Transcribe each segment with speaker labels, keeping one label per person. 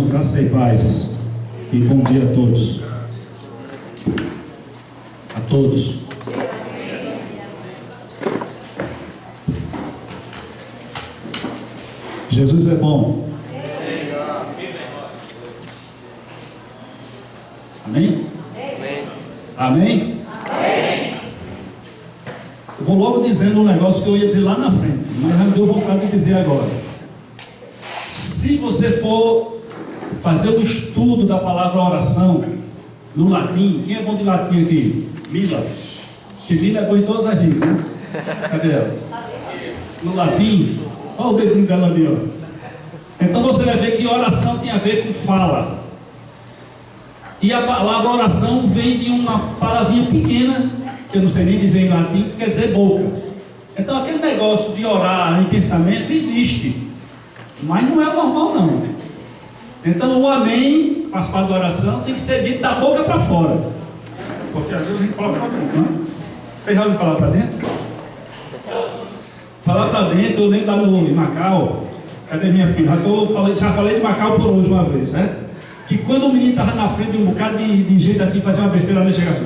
Speaker 1: graça e paz. E bom dia a todos. A todos. Jesus é bom. Amém? Amém? Eu vou logo dizendo um negócio que eu ia dizer lá na frente, mas já me deu vontade de dizer agora. Se você for fazer o estudo da palavra oração no latim, quem é bom de latim aqui? Mila. Que Mila é bom em todas as línguas, né? Cadê ela? No latim, olha o dedinho dela ali, ó. Então você vai ver que oração tem a ver com fala. E a palavra oração vem de uma palavrinha pequena, que eu não sei nem dizer em latim, que quer dizer boca. Então aquele negócio de orar em pensamento existe, mas não é normal não. Então o amém, faz parte da oração, tem que ser dito da boca para fora. Porque às vezes a gente fala para dentro, né? Vocês já ouviram falar para dentro? Falar para dentro, eu lembro lá no Macau. Cadê minha filha? Já falei de Macau por hoje uma vez, né? Que quando o menino estava na frente de um bocado de gente assim, fazia uma besteira, ele chega assim,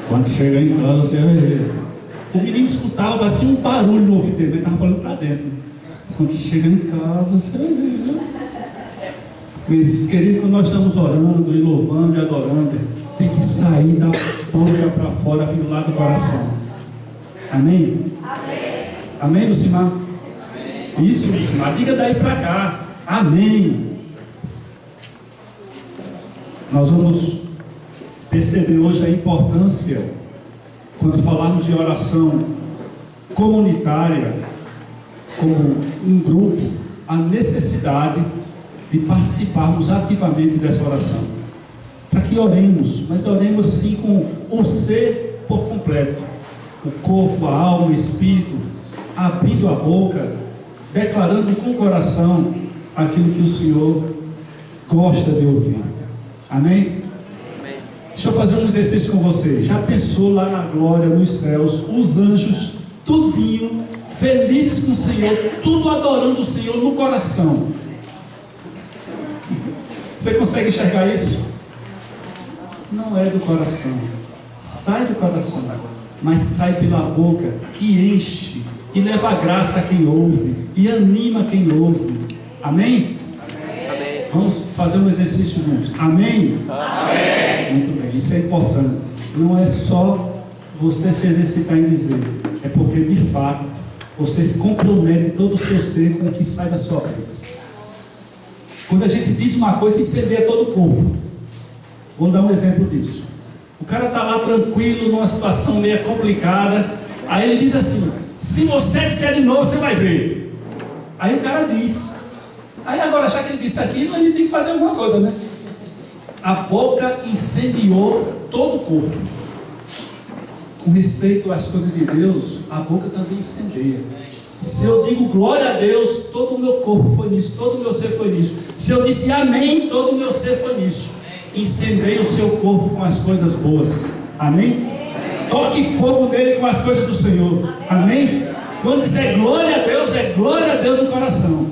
Speaker 1: quando chega em casa, você vai ver. O menino escutava, parecia um barulho no ouvido dele, ele estava falando para dentro. Quando chega em casa, você vai ver. Mas, querido, quando nós estamos orando e louvando e adorando, tem que sair da boca para fora, vindo lá do coração. Amém? Amém. Amém, Lucimar? Amém. Isso, Lucimar. Diga daí para cá. Amém. Nós vamos perceber hoje a importância, quando falarmos de oração comunitária, como um grupo, a necessidade de participarmos ativamente dessa oração. Para que oremos, mas oremos sim com o ser por completo. O corpo, a alma, o espírito, abrindo a boca, declarando com o coração aquilo que o Senhor gosta de ouvir. Amém? Amém? Deixa eu fazer um exercício com vocês. Já pensou lá na glória, nos céus, os anjos, tudinho, felizes com o Senhor, tudo adorando o Senhor no coração? Você consegue enxergar isso? Não é do coração. Sai do coração, mas sai pela boca e enche, e leva graça a quem ouve, e anima quem ouve. Amém? Vamos fazer um exercício juntos. Amém? Amém? Muito bem, isso é importante. Não é só você se exercitar em dizer, é porque de fato você se compromete todo o seu ser com o que sai da sua boca. Quando a gente diz uma coisa, incendeia todo o corpo. Vou dar um exemplo disso. O cara está lá tranquilo, numa situação meio complicada. Aí ele diz assim: se você disser de novo, você vai ver. Aí o cara diz. Aí agora, já que ele disse aquilo, a gente tem que fazer alguma coisa, né? A boca incendiou todo o corpo. Com respeito às coisas de Deus, a boca também incendeia. Se eu digo glória a Deus, todo o meu corpo foi nisso, todo o meu ser foi nisso. Se eu disse amém, todo o meu ser foi nisso. Incendeie o seu corpo com as coisas boas. Amém? Toque fogo nele com as coisas do Senhor. Amém? Quando disser glória a Deus, é glória a Deus no coração.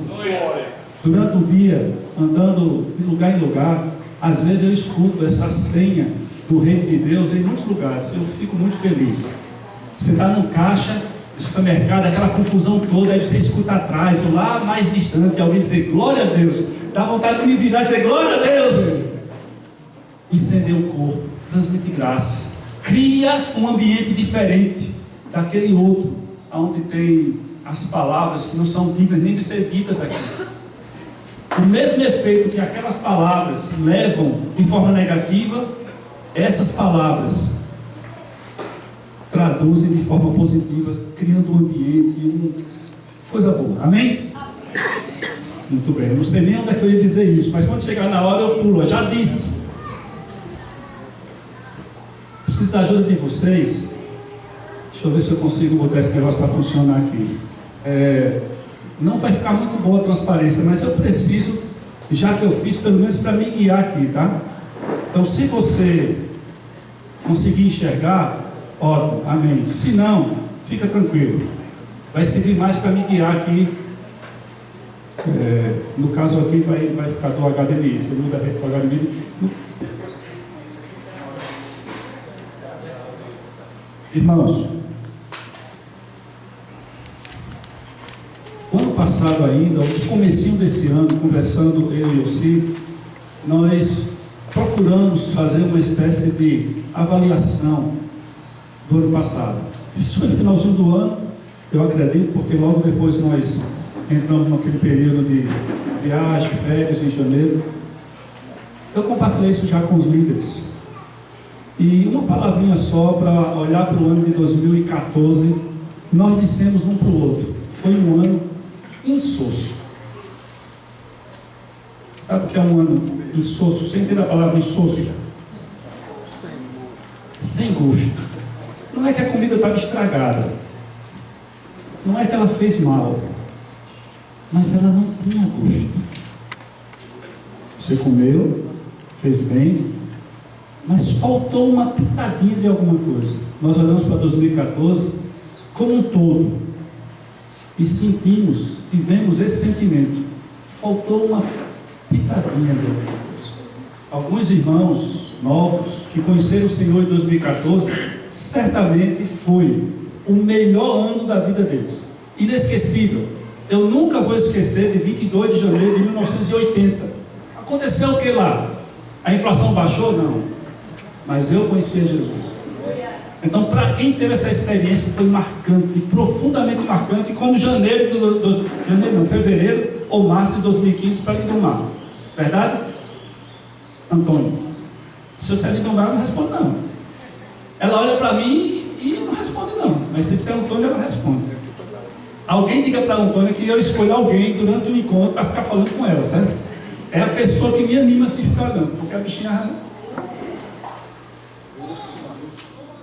Speaker 1: Durante o dia, andando de lugar em lugar, às vezes eu escuto essa senha do reino de Deus em muitos lugares. Eu fico muito feliz. Você está num caixa de supermercado, aquela confusão toda, aí você escuta atrás, ou lá mais distante, alguém dizer glória a Deus. Dá vontade de me virar e dizer glória a Deus. Incendeia o corpo, transmite graça, cria um ambiente diferente daquele outro, onde tem as palavras que não são dignas nem de ser ditas aqui. O mesmo efeito que aquelas palavras levam de forma negativa, essas palavras traduzem de forma positiva, criando um ambiente, coisa boa. Amém? Muito bem, eu não sei nem onde é que eu ia dizer isso, mas quando chegar na hora eu pulo. Eu já disse. Preciso da ajuda de vocês. Deixa eu ver se eu consigo botar esse negócio para funcionar aqui. Não vai ficar muito boa a transparência, mas eu preciso, já que eu fiz, pelo menos para me guiar aqui, tá? Então, se você conseguir enxergar, ótimo, amém. Se não, fica tranquilo. Vai servir mais para me guiar aqui No caso aqui vai ficar do HDMI, você muda a rede para o HDMI. Irmãos, o ano passado ainda, no comecinho desse ano, conversando eu e o Ciro, nós procuramos fazer uma espécie de avaliação do ano passado. Isso foi no finalzinho do ano, eu acredito, porque logo depois nós entramos naquele período de viagem, férias em janeiro. Eu compartilhei isso já com os líderes. E uma palavrinha só para olhar para o ano de 2014, nós dissemos um para o outro: foi um ano insosso. Sabe o que é um ano insosso? Você entende a palavra insosso? Sem gosto. Não é que a comida estava estragada, não é que ela fez mal, mas ela não tinha gosto. Você comeu, fez bem, mas faltou uma pitadinha de alguma coisa. Nós olhamos para 2014 como um todo e sentimos, tivemos esse sentimento: faltou uma pitadinha de alguma coisa. Alguns irmãos novos que conheceram o Senhor em 2014, certamente foi o melhor ano da vida deles, inesquecível. Eu nunca vou esquecer de 22 de janeiro de 1980. Aconteceu o que lá? A inflação baixou? Não. Mas eu conhecia Jesus. Então, para quem teve essa experiência, foi marcante, profundamente marcante, como fevereiro ou março de 2015 para Lindomar. Verdade? Antônio. Se eu disser Lindomar, não responde não. Ela olha para mim e não responde não. Mas se disser Antônio, ela responde. Alguém diga para a Antônia que eu escolho alguém durante o encontro para ficar falando com ela, certo? É a pessoa que me anima a se ficar olhando, porque a bichinha...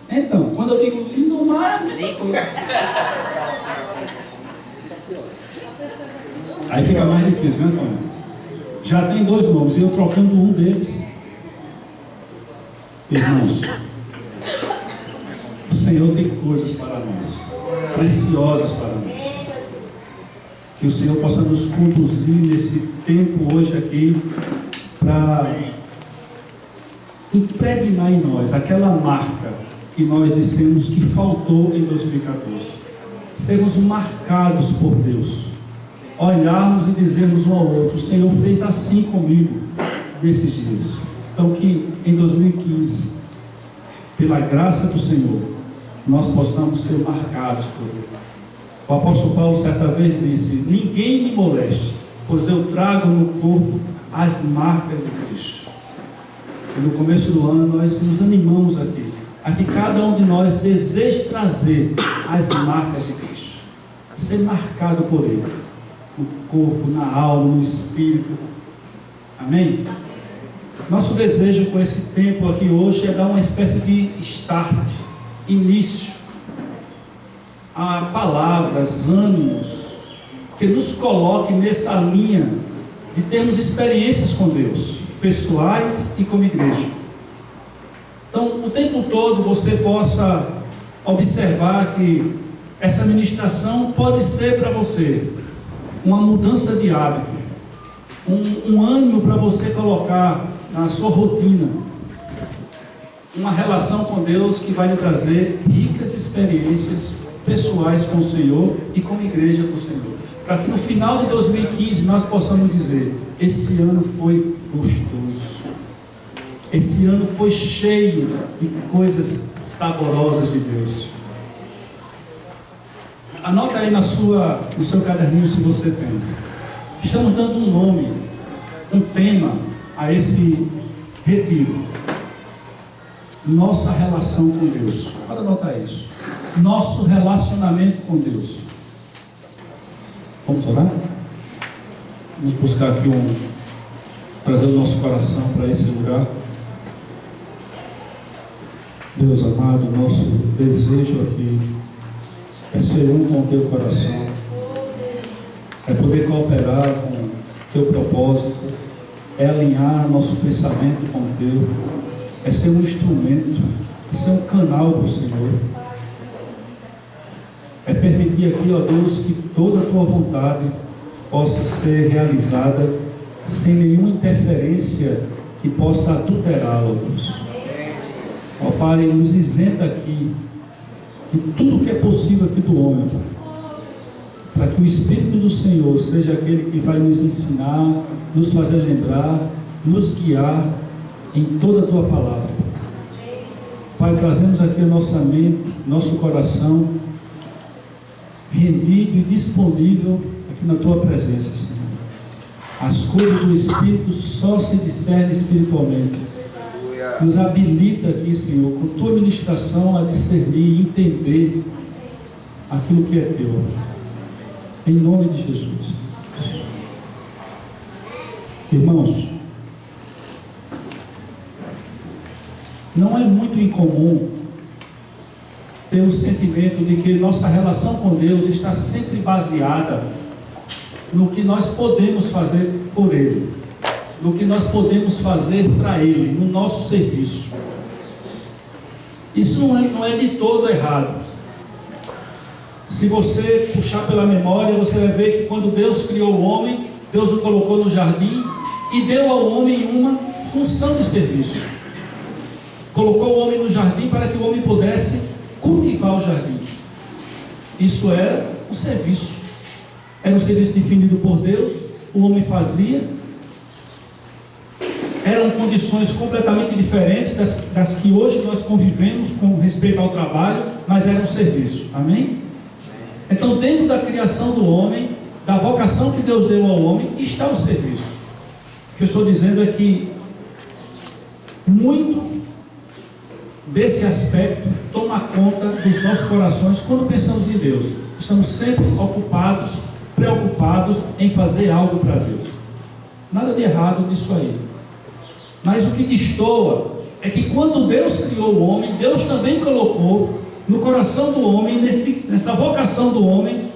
Speaker 1: Então, quando eu digo Lindomar, aí fica mais difícil, né, Antônio? Já tem 2 nomes, e eu trocando um deles. Irmãos, o Senhor tem coisas para nós, preciosas para nós. Que o Senhor possa nos conduzir nesse tempo hoje aqui, para impregnar em nós aquela marca que nós dissemos que faltou em 2014. Sermos marcados por Deus, olharmos e dizermos um ao outro: o Senhor fez assim comigo nesses dias. Então, que em 2015, pela graça do Senhor, nós possamos ser marcados por Ele. O apóstolo Paulo certa vez disse: ninguém me moleste, pois eu trago no corpo as marcas de Cristo. E no começo do ano nós nos animamos aqui, a que cada um de nós deseje trazer as marcas de Cristo, ser marcado por Ele, no corpo, na alma, no espírito. Amém? Nosso desejo com esse tempo aqui hoje é dar uma espécie de start, início a palavras, ânimos, que nos coloque nessa linha de termos experiências com Deus, pessoais e como igreja. Então, o tempo todo você possa observar que essa ministração pode ser para você uma mudança de hábito, um ânimo para você colocar na sua rotina, uma relação com Deus que vai lhe trazer ricas experiências pessoais com o Senhor e como igreja com o Senhor, para que no final de 2015 nós possamos dizer: esse ano foi gostoso, esse ano foi cheio de coisas saborosas de Deus. Anota aí no seu caderninho, se você tem. Estamos dando um nome, um tema a esse retiro: nossa relação com Deus. Pode anotar isso: nosso relacionamento com Deus. Vamos orar? Vamos buscar aqui trazer o nosso coração para esse lugar. Deus amado, nosso desejo aqui é ser um com o teu coração, é poder cooperar com o teu propósito, é alinhar nosso pensamento com o teu, é ser um instrumento, é ser um canal para o Senhor, é permitir aqui, ó Deus, que toda a tua vontade possa ser realizada sem nenhuma interferência que possa adulterá-la, Deus. Ó Pai, nos isenta aqui de tudo que é possível aqui do homem, para que o Espírito do Senhor seja aquele que vai nos ensinar, nos fazer lembrar, nos guiar em toda a Tua palavra. Pai, trazemos aqui a nossa mente, nosso coração, rendido e disponível aqui na Tua presença, Senhor. As coisas do Espírito só se discernem espiritualmente. Nos habilita aqui, Senhor, com Tua ministração a discernir e entender aquilo que é Teu. Em nome de Jesus. Irmãos, não é muito incomum ter o sentimento de que nossa relação com Deus está sempre baseada no que nós podemos fazer por Ele, no que nós podemos fazer para Ele, no nosso serviço. Isso não é de todo errado. Se você puxar pela memória, você vai ver que quando Deus criou o homem, Deus o colocou no jardim e deu ao homem uma função de serviço. Colocou o homem no jardim para que o homem pudesse cultivar o jardim. Isso era um serviço. Era um serviço definido por Deus, o homem fazia. Eram condições completamente diferentes das que hoje nós convivemos com respeito ao trabalho, mas era um serviço. Amém? Então, dentro da criação do homem, da vocação que Deus deu ao homem, está o serviço. O que eu estou dizendo é que muito desse aspecto toma conta dos nossos corações quando pensamos em Deus. Estamos sempre ocupados, preocupados em fazer algo para Deus. Nada de errado nisso aí. Mas o que destoa é que quando Deus criou o homem, Deus também colocou no coração do homem, nessa vocação do homem,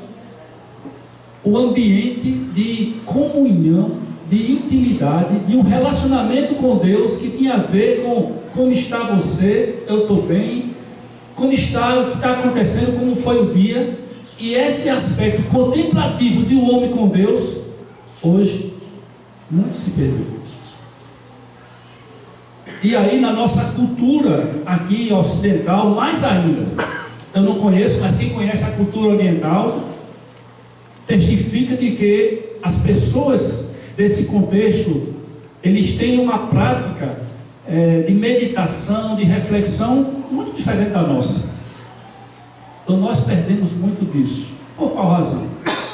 Speaker 1: o ambiente de comunhão, de intimidade, de um relacionamento com Deus que tinha a ver com como está você, eu estou bem, como está, o que está acontecendo, como foi o dia. E esse aspecto contemplativo de um homem com Deus, hoje, muito se perdeu. E aí na nossa cultura aqui ocidental, mais ainda. Eu não conheço, mas quem conhece a cultura oriental testifica de que as pessoas desse contexto, eles têm uma prática de meditação, de reflexão muito diferente da nossa. Então nós perdemos muito disso. Por qual razão?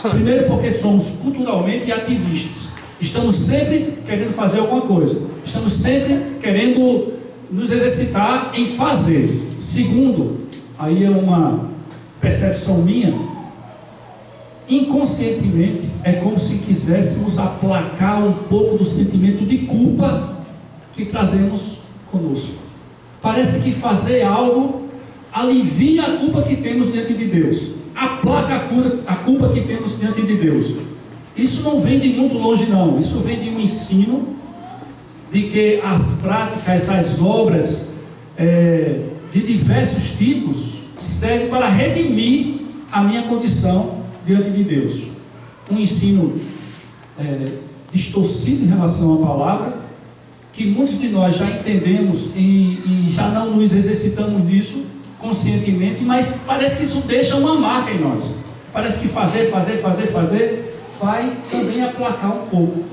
Speaker 1: Primeiro porque somos culturalmente ativistas. Estamos sempre querendo fazer alguma coisa. Estamos sempre querendo nos exercitar em fazer. Segundo, aí é uma percepção minha, inconscientemente é como se quiséssemos aplacar um pouco do sentimento de culpa que trazemos conosco. Parece que fazer algo alivia a culpa que temos diante de Deus, aplaca a culpa que temos diante de Deus. Isso não vem de muito longe não, isso vem de um ensino de que as práticas, as obras de diversos tipos servem para redimir a minha condição diante de Deus. Um ensino distorcido em relação à palavra, que muitos de nós já entendemos e já não nos exercitamos nisso conscientemente, mas parece que isso deixa uma marca em nós. Parece que fazer vai também aplacar um pouco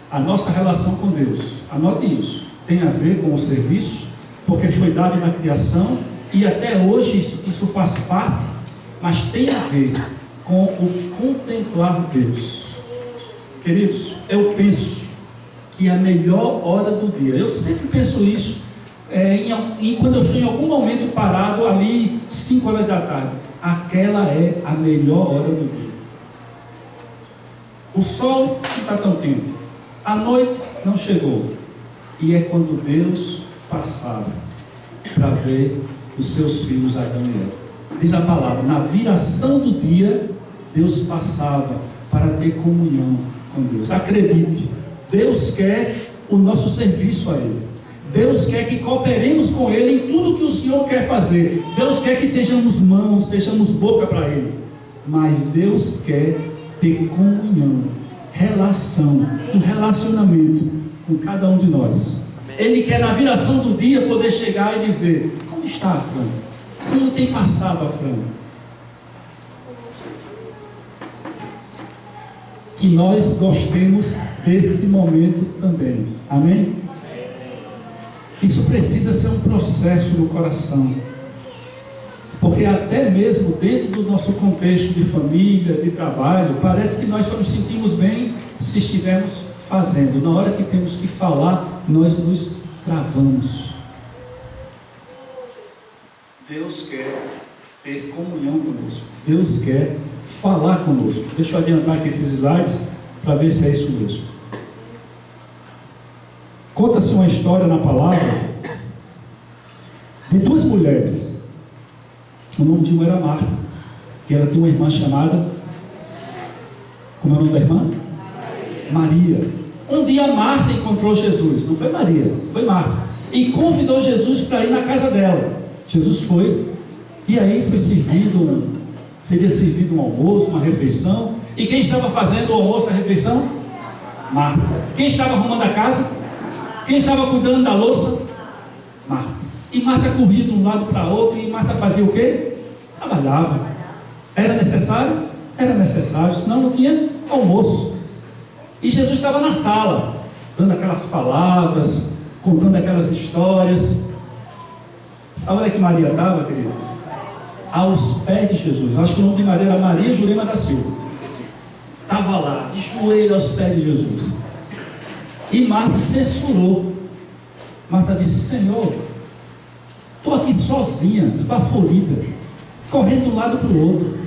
Speaker 1: a nossa relação com Deus. Anote isso, tem a ver com o serviço, porque foi dado na criação e até hoje isso faz parte, mas tem a ver com o contemplar Deus. Queridos, eu penso que a melhor hora do dia, eu sempre penso isso, quando eu estou em algum momento parado ali 5 horas da tarde, aquela é a melhor hora do dia. O sol não está tão quente, a noite não chegou, e é quando Deus passava para ver os seus filhos Adão e Eva. Diz a palavra, na viração do dia, Deus passava para ter comunhão com Deus. Acredite, Deus quer o nosso serviço a Ele. Deus quer que cooperemos com Ele em tudo que o Senhor quer fazer. Deus quer que sejamos mãos, sejamos boca para Ele. Mas Deus quer ter comunhão, relação, um relacionamento com cada um de nós. Ele quer na viração do dia poder chegar e dizer: como está a Fran? Como tem passado a Fran? Que nós gostemos desse momento também. Amém? Isso precisa ser um processo no coração. Porque até mesmo dentro do nosso contexto de família, de trabalho, parece que nós só nos sentimos bem se estivermos fazendo. Na hora que temos que falar, nós nos travamos. Deus quer ter comunhão conosco. Deus quer falar conosco. Deixa eu adiantar aqui esses slides para ver se é isso mesmo. Conta-se uma história na palavra de duas mulheres. O nome de uma era Marta, e ela tinha uma irmã chamada, como é o nome da irmã? Maria. Um dia Marta encontrou Jesus, não foi Maria, foi Marta, e convidou Jesus para ir na casa dela. Jesus foi, e aí seria servido um almoço, uma refeição. E quem estava fazendo o almoço e a refeição? Marta. Quem estava arrumando a casa? Quem estava cuidando da louça? Marta. E Marta corria de um lado para outro, e Marta fazia o quê? Trabalhava. Era necessário? Era necessário, senão não tinha almoço. E Jesus estava na sala, dando aquelas palavras, contando aquelas histórias. Sabe onde é que Maria estava, querido? Aos pés de Jesus. Acho que o nome de Maria era Maria Jurema da Silva. Estava lá, de joelho aos pés de Jesus. E Marta censurou. Marta disse: Senhor, estou aqui sozinha, esbaforida, correndo de um lado para o outro,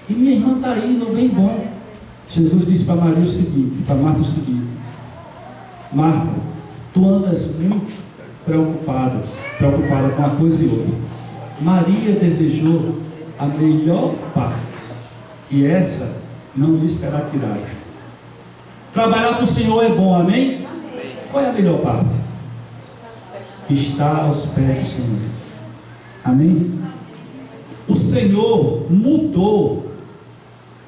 Speaker 1: e minha irmã está aí no bem bom. Jesus disse para Maria o seguinte, para Marta o seguinte: Marta, tu andas muito preocupada com uma coisa e outra. Maria desejou a melhor parte, e essa não lhe será tirada. Trabalhar para o Senhor é bom, amém? Qual é a melhor parte? Está aos pés do Senhor. Amém? O Senhor mudou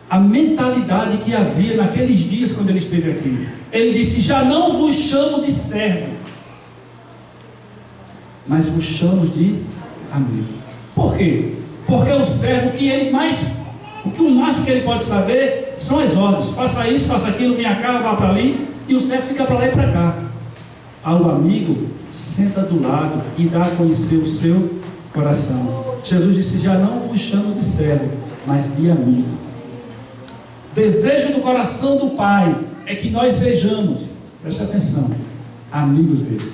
Speaker 1: a mentalidade que havia naqueles dias quando Ele esteve aqui. Ele disse: já não vos chamo de servo, mas vos chamo de amigo. Por quê? Porque o servo, o máximo que ele pode saber são as ordens: faça isso, faça aquilo, venha cá, vá para ali. E o servo fica para lá e para cá. Ao amigo, senta do lado e dá a conhecer o seu coração. Jesus disse: já não vos chamo de servo, mas de amigo. Desejo do coração do Pai é que nós sejamos, preste atenção, amigos dele.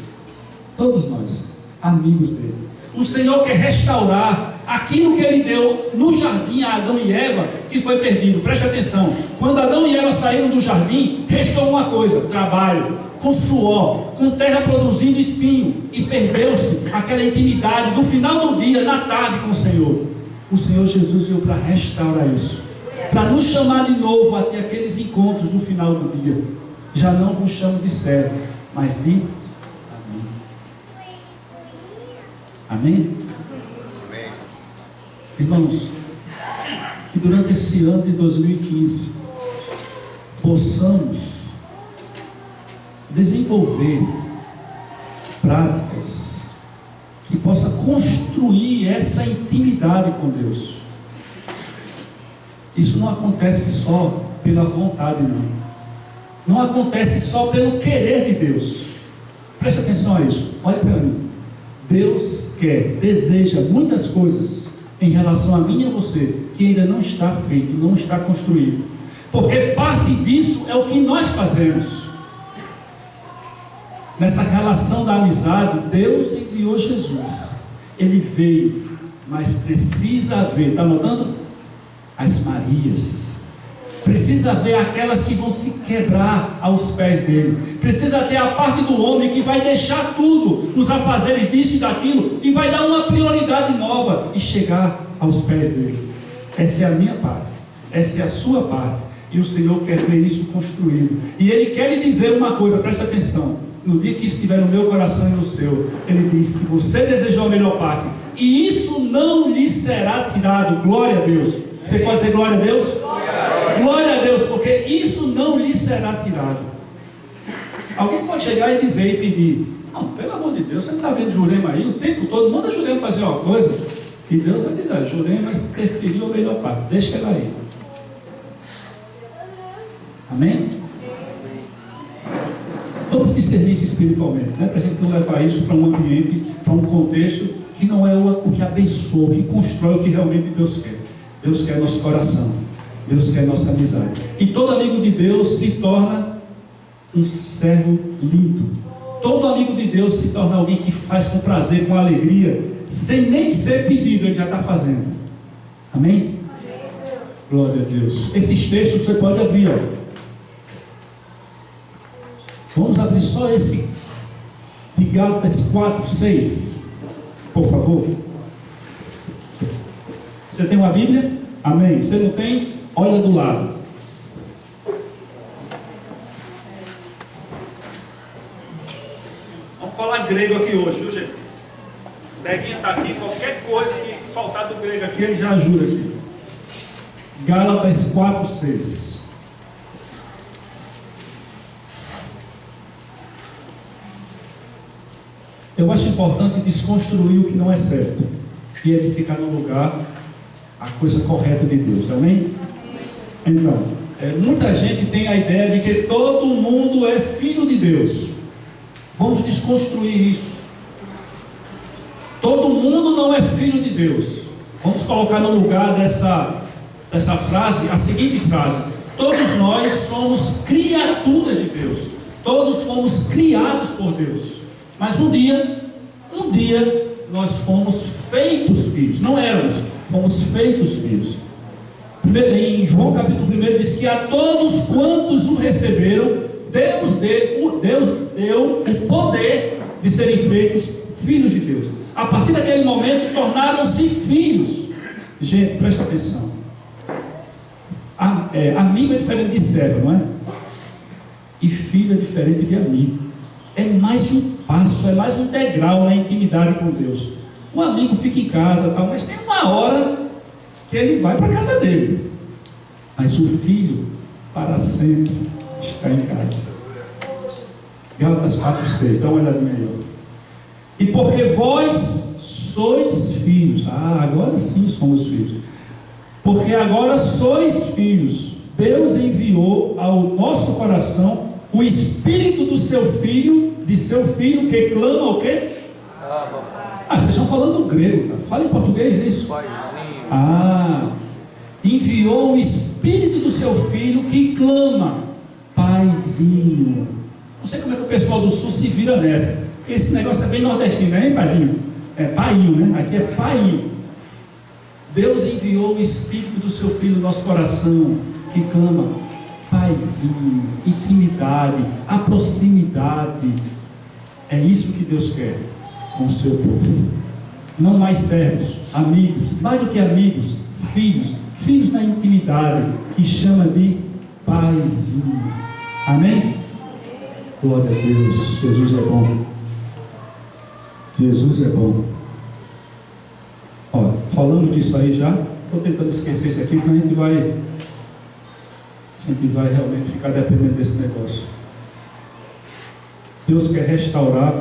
Speaker 1: Todos nós, amigos dele. O Senhor quer restaurar aquilo que Ele deu no jardim a Adão e Eva, que foi perdido. Preste atenção: quando Adão e Eva saíram do jardim, restou uma coisa: trabalho, com suor, com terra produzindo espinho, e perdeu-se aquela intimidade do final do dia, na tarde, com o Senhor. O Senhor Jesus veio para restaurar isso, para nos chamar de novo até aqueles encontros do final do dia. Já não vos chamo de servo, mas de amigo. Amém? Irmãos, que durante esse ano de 2015 possamos desenvolver práticas que possa construir essa intimidade com Deus. Isso não acontece só pela vontade, não acontece só pelo querer de Deus. Preste atenção a isso, olhe para mim. Deus deseja muitas coisas em relação a mim e a você, que ainda não está feito, não está construído, porque parte disso é o que nós fazemos. Nessa relação da amizade, Deus enviou Jesus. Ele veio, mas precisa haver, está notando? As Marias. Precisa haver aquelas que vão se quebrar aos pés dele. Precisa ter a parte do homem que vai deixar tudo, nos afazeres disso e daquilo, e vai dar uma prioridade nova e chegar aos pés dele. Essa é a minha parte, essa é a sua parte, e o Senhor quer ver isso construído. E Ele quer lhe dizer uma coisa, preste atenção. No dia que estiver no meu coração e no seu, Ele diz que você desejou a melhor parte, e isso não lhe será tirado. Glória a Deus. Você pode dizer glória a Deus? Glória a Deus, porque isso não lhe será tirado. Alguém pode chegar e dizer e pedir: não, pelo amor de Deus, você não está vendo Jurema aí o tempo todo, manda Jurema fazer uma coisa. E Deus vai dizer: Jurema preferiu a melhor parte, deixa ela aí. Amém? Vamos discernir isso espiritualmente, né? Para a gente não levar isso para um ambiente, para um contexto que não é o que abençoa, o que constrói o que realmente Deus quer. Deus quer nosso coração, Deus quer nossa amizade. E todo amigo de Deus se torna um servo lindo. Todo amigo de Deus se torna alguém que faz com prazer, com alegria, sem nem ser pedido, ele já está fazendo. Amém? Glória a Deus. Esses textos você pode abrir, ó. Vamos abrir só esse de Gálatas 4, 6, por favor. Você tem uma Bíblia? Amém. Você não tem? Olha do lado. Vamos falar grego aqui hoje, viu, gente? O Deguinha está aqui, qualquer coisa que faltar do grego aqui, ele já ajuda aqui. Gálatas 4, 6. Eu acho importante desconstruir o que não é certo e edificar no lugar a coisa correta de Deus, amém? Então, muita gente tem a ideia de que todo mundo é filho de Deus. Vamos desconstruir isso. Todo mundo não é filho de Deus. Vamos colocar no lugar dessa frase a seguinte frase: todos nós somos criaturas de Deus. Todos fomos criados por Deus. Mas um dia nós fomos feitos filhos. Não éramos, fomos feitos filhos. Em João capítulo 1 diz que a todos quantos o receberam, Deus deu o poder de serem feitos filhos de Deus. A partir daquele momento tornaram-se filhos. Gente, presta atenção. Amigo é diferente de servo, não é? E filho é diferente de amigo. É mais um passo, é mais um degrau na intimidade com Deus. O amigo fica em casa, tal, mas tem uma hora que ele vai para a casa dele. Mas o filho, para sempre, está em casa. Gálatas 4, 6, dá uma olhadinha aí. E porque vós sois filhos. Agora sim somos filhos. Porque agora sois filhos. Deus enviou ao nosso coração o Espírito do seu Filho, que clama o quê? Vocês estão falando grego, cara. Fala em português isso. Enviou o Espírito do seu Filho que clama, Paizinho. Não sei como é que o pessoal do Sul se vira nessa, porque esse negócio é bem nordestino, hein, Paizinho? É Painho, né? Aqui é Painho. Deus enviou o Espírito do seu Filho no nosso coração, que clama, Paizinho, intimidade, a proximidade. É isso que Deus quer com o seu povo. Não mais servos, amigos, mais do que amigos, filhos na intimidade, que chama de Paizinho. Amém? Glória a Deus. Jesus é bom. Jesus é bom. Olha, falando disso aí já, estou tentando esquecer isso aqui, senão a gente vai realmente ficar dependendo desse negócio. Deus quer restaurar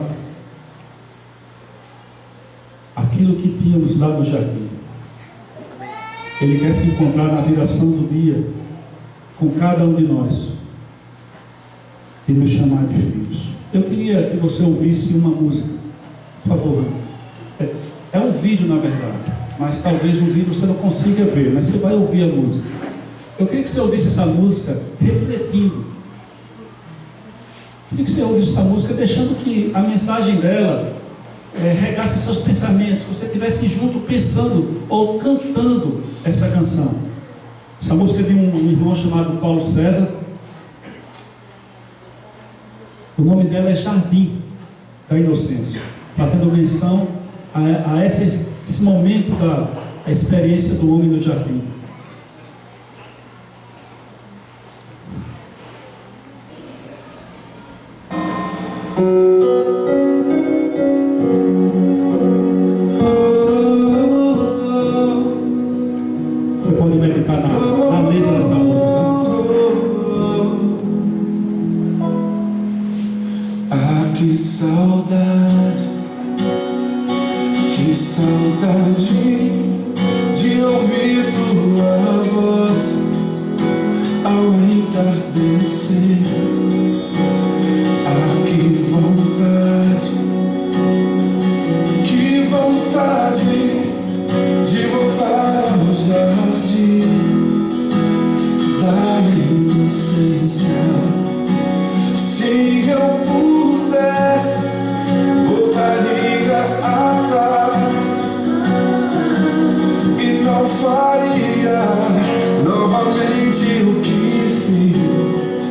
Speaker 1: aquilo que tínhamos lá no jardim. Ele quer se encontrar na viração do dia com cada um de nós e nos chamar de filhos. Eu queria que você ouvisse uma música, por favor. É um vídeo, na verdade, mas talvez o vídeo você não consiga ver, mas você vai ouvir a música. Eu queria que você ouvisse essa música refletindo. Eu queria que você ouvisse essa música deixando que a mensagem dela regasse seus pensamentos, que você estivesse junto pensando ou cantando essa canção. Essa música é de um irmão chamado Paulo César. O nome dela é Jardim da Inocência, fazendo menção a esse momento da experiência do homem no jardim. Você pode meditar na letra dessa música, tá?
Speaker 2: que saudade de ouvir tua voz ao entardecer. Ah, que vontade de voltar ao jardim da inocência. Se eu pudesse, voltaria atrás e não faria novamente o que fiz.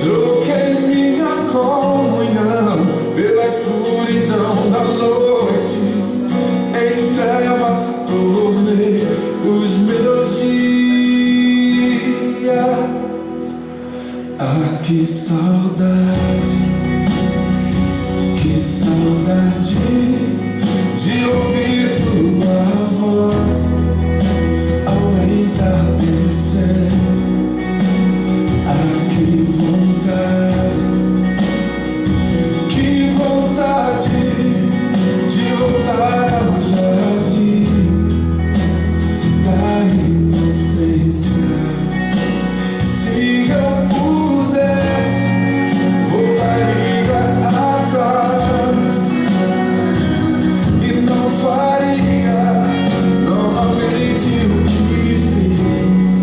Speaker 2: Troquei minha comunhão pela escuridão da noite, em trevas tornei os meus dias. Ah, que saudade de ouvir tua voz ao entardecer. Ah, que vontade de voltar ao jardim da inocência. Se eu pudesse, voltaria atrás e não faria novamente o que fiz.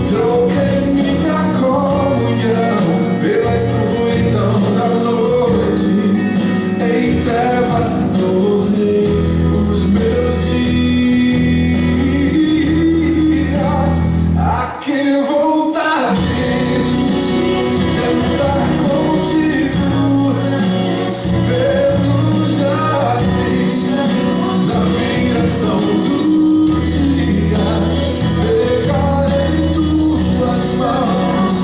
Speaker 2: Troquei minha comunhão pela escuridão da noite, em trevas tornei os meus dias. Ah, que vontade de andar contigo pelos jardins da viração dos dias. Pegar em tuas mãos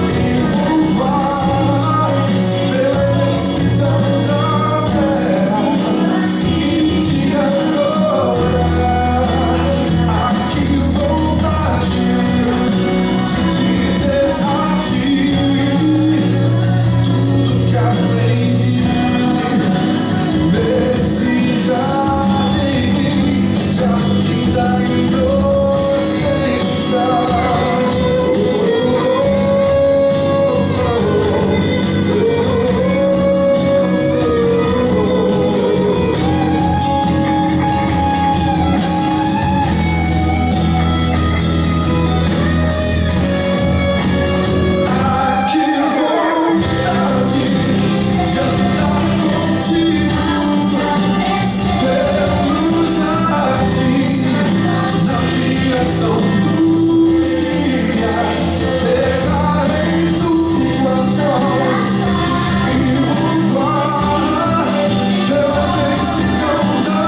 Speaker 2: e voar pela imensidão da terra e te adorar. Ah, que vontade de dizer a ti tudo que aprendi nesse jardim da inocência. Ah, que vontade de andar contigo pelos jardins na viração dos dias. Pegar em tuas mãos e voar pela imensidão da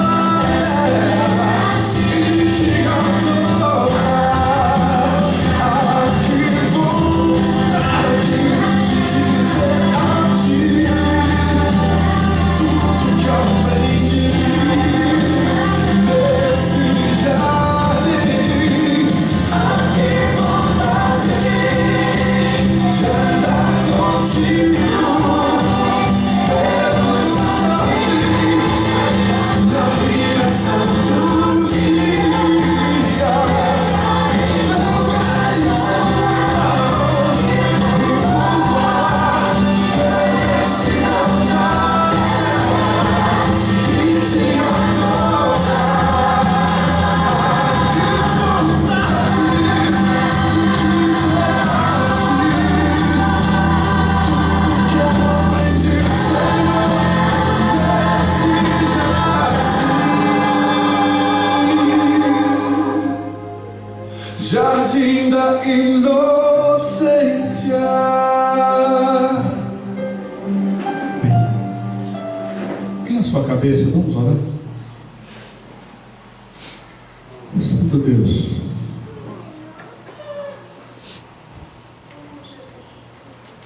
Speaker 2: terra e te adorar. Ah, que vontade de dizer a ti tudo que aprendi nesse jardim. Ah, que vontade de andar contigo pelos jardins na viração dos dias. Jardim da inocência.
Speaker 1: Inclina a sua cabeça, vamos orar. Santo Deus,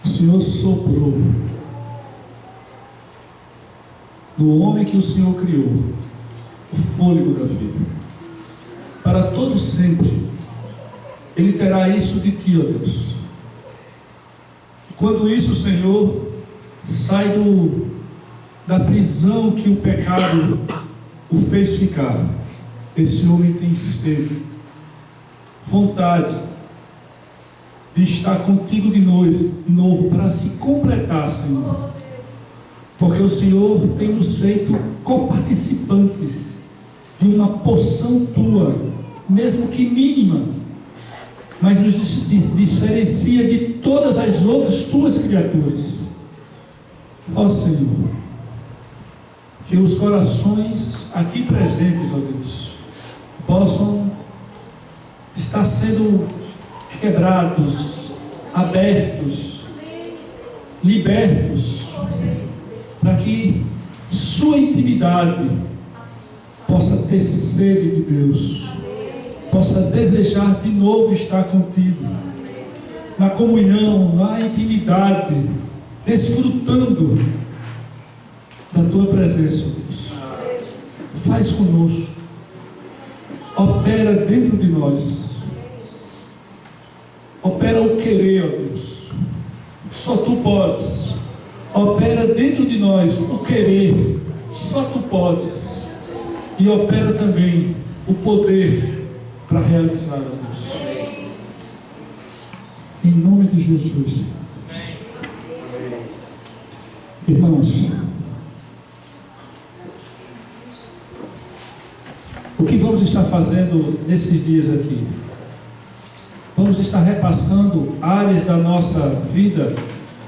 Speaker 1: o Senhor soprou no homem que o Senhor criou o fôlego da vida para todo sempre. Ele terá isso de ti, ó Deus. E quando isso, Senhor, sai da prisão que o pecado o fez ficar. Esse homem tem sede, vontade de estar contigo de novo, para se completar, Senhor, porque o Senhor tem nos feito coparticipantes de uma porção tua, mesmo que mínima, mas nos diferencia de todas as outras tuas criaturas. Ó Senhor, que os corações aqui presentes, ó Deus, possam estar sendo quebrados, abertos, libertos, para que sua intimidade possa ter sede de Deus, possa desejar de novo estar contigo, na comunhão, na intimidade, desfrutando da tua presença, Deus. Faz conosco, opera dentro de nós, opera o querer, ó Deus. Só tu podes. Opera dentro de nós o querer, só tu podes. E opera também o poder para realizar, ó Deus. Em nome de Jesus. Irmãos, o que vamos estar fazendo nesses dias aqui? Vamos estar repassando áreas da nossa vida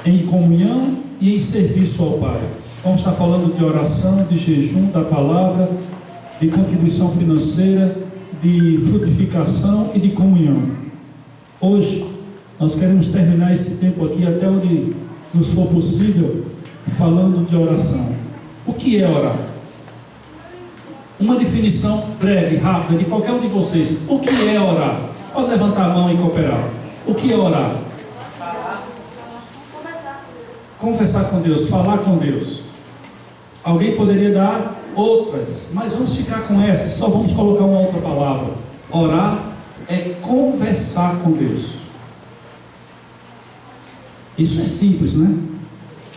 Speaker 1: em comunhão e em serviço ao Pai. Vamos estar falando de oração, de jejum, da palavra, de contribuição financeira, de frutificação e de comunhão. Hoje, nós queremos terminar esse tempo aqui, até onde nos for possível, falando de oração. O que é orar? Uma definição breve, rápida, de qualquer um de vocês. O que é orar? Pode levantar a mão e cooperar. O que é orar? Conversar com Deus, falar com Deus. Alguém poderia dar outras, mas vamos ficar com essas, só vamos colocar uma outra palavra. Orar é conversar com Deus. Isso é simples, né?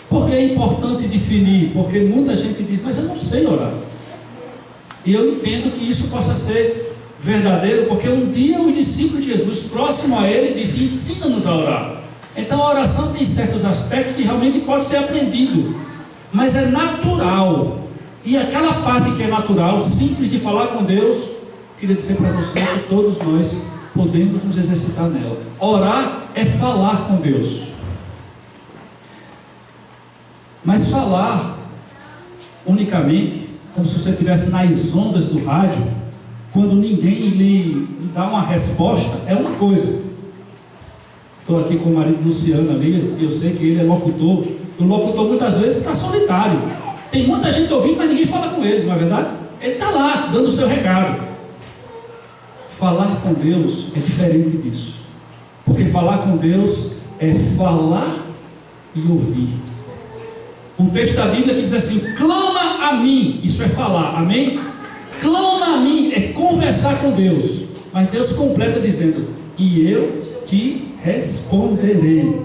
Speaker 1: Por que é importante definir? Porque muita gente diz, mas eu não sei orar. E eu entendo que isso possa ser verdadeiro, porque um dia os discípulos de Jesus, próximo a ele, disse, ensina-nos a orar. Então a oração tem certos aspectos que realmente pode ser aprendido, mas é natural. E aquela parte que é natural, simples de falar com Deus, queria dizer para você que todos nós podemos nos exercitar nela. Orar é falar com Deus. Mas falar unicamente, como se você estivesse nas ondas do rádio, quando ninguém lhe dá uma resposta, é uma coisa. Estou aqui com o marido Luciano ali, e eu sei que ele é locutor. O locutor muitas vezes está solitário. Tem muita gente ouvindo, mas ninguém fala com ele, não é verdade? Ele está lá, dando o seu recado. Falar com Deus é diferente disso. Porque falar com Deus é falar e ouvir. Um texto da Bíblia que diz assim, clama a mim, isso é falar, amém? Clama a mim, é conversar com Deus. Mas Deus completa dizendo, e eu te responderei,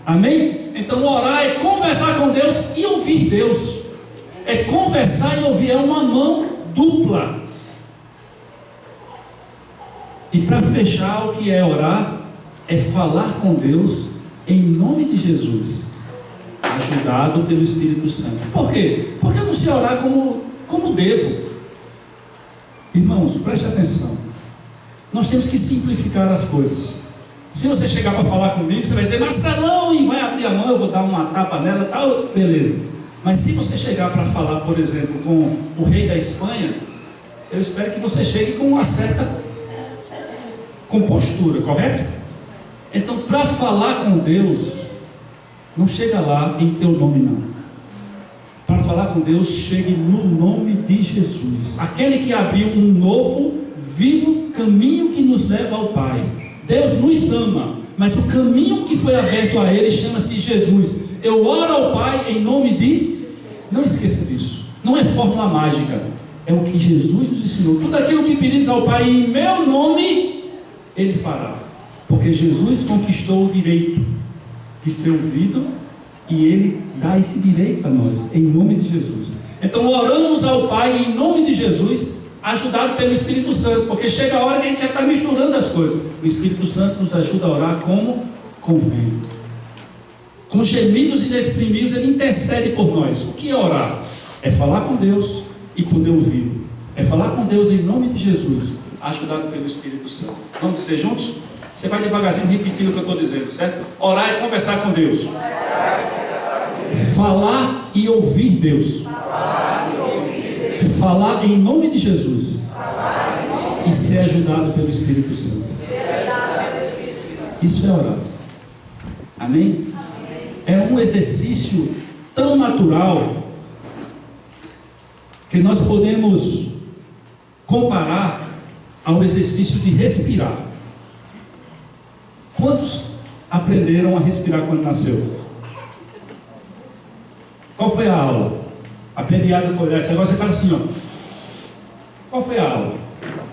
Speaker 1: amém? Então orar é conversar com Deus e ouvir Deus. É conversar e ouvir, é uma mão dupla. E para fechar, o que é orar? É falar com Deus em nome de Jesus, ajudado pelo Espírito Santo. Por quê? Porque eu não sei orar como devo. Irmãos, preste atenção. Nós temos que simplificar as coisas. Se você chegar para falar comigo, você vai dizer, Marcelão, e vai abrir a mão, eu vou dar uma tapa nela, tal, beleza. Mas se você chegar para falar, por exemplo, com o rei da Espanha, eu espero que você chegue com uma certa compostura, correto? Então, para falar com Deus, não chega lá em teu nome, não. Para falar com Deus, chegue no nome de Jesus, aquele que abriu um novo, vivo caminho que nos leva ao Pai. Deus nos ama, mas o caminho que foi aberto a Ele chama-se Jesus. Eu oro ao Pai em nome de... Não esqueça disso. Não é fórmula mágica. É o que Jesus nos ensinou. Tudo aquilo que pedires ao Pai em meu nome, Ele fará. Porque Jesus conquistou o direito de ser ouvido E Ele dá esse direito a nós, em nome de Jesus. Então oramos ao Pai em nome de Jesus, ajudado pelo Espírito Santo, porque chega a hora que a gente já está misturando as coisas. O Espírito Santo nos ajuda a orar como convém. Com gemidos inexprimíveis, Ele intercede por nós. O que é orar? É falar com Deus e poder ouvi-lo. É falar com Deus em nome de Jesus, ajudado pelo Espírito Santo. Vamos dizer juntos? Você vai devagarzinho repetindo o que eu estou dizendo, certo? Orar é conversar com Deus. Falar e ouvir Deus. Falar em nome de Jesus. E ser ajudado pelo Espírito Santo. Isso é orar. Amém? É um exercício tão natural que nós podemos comparar ao exercício de respirar. Quantos aprenderam a respirar quando nasceu? Qual foi a aula? A pediatra foi olhar esse negócio e fala assim, ó. Qual foi a aula?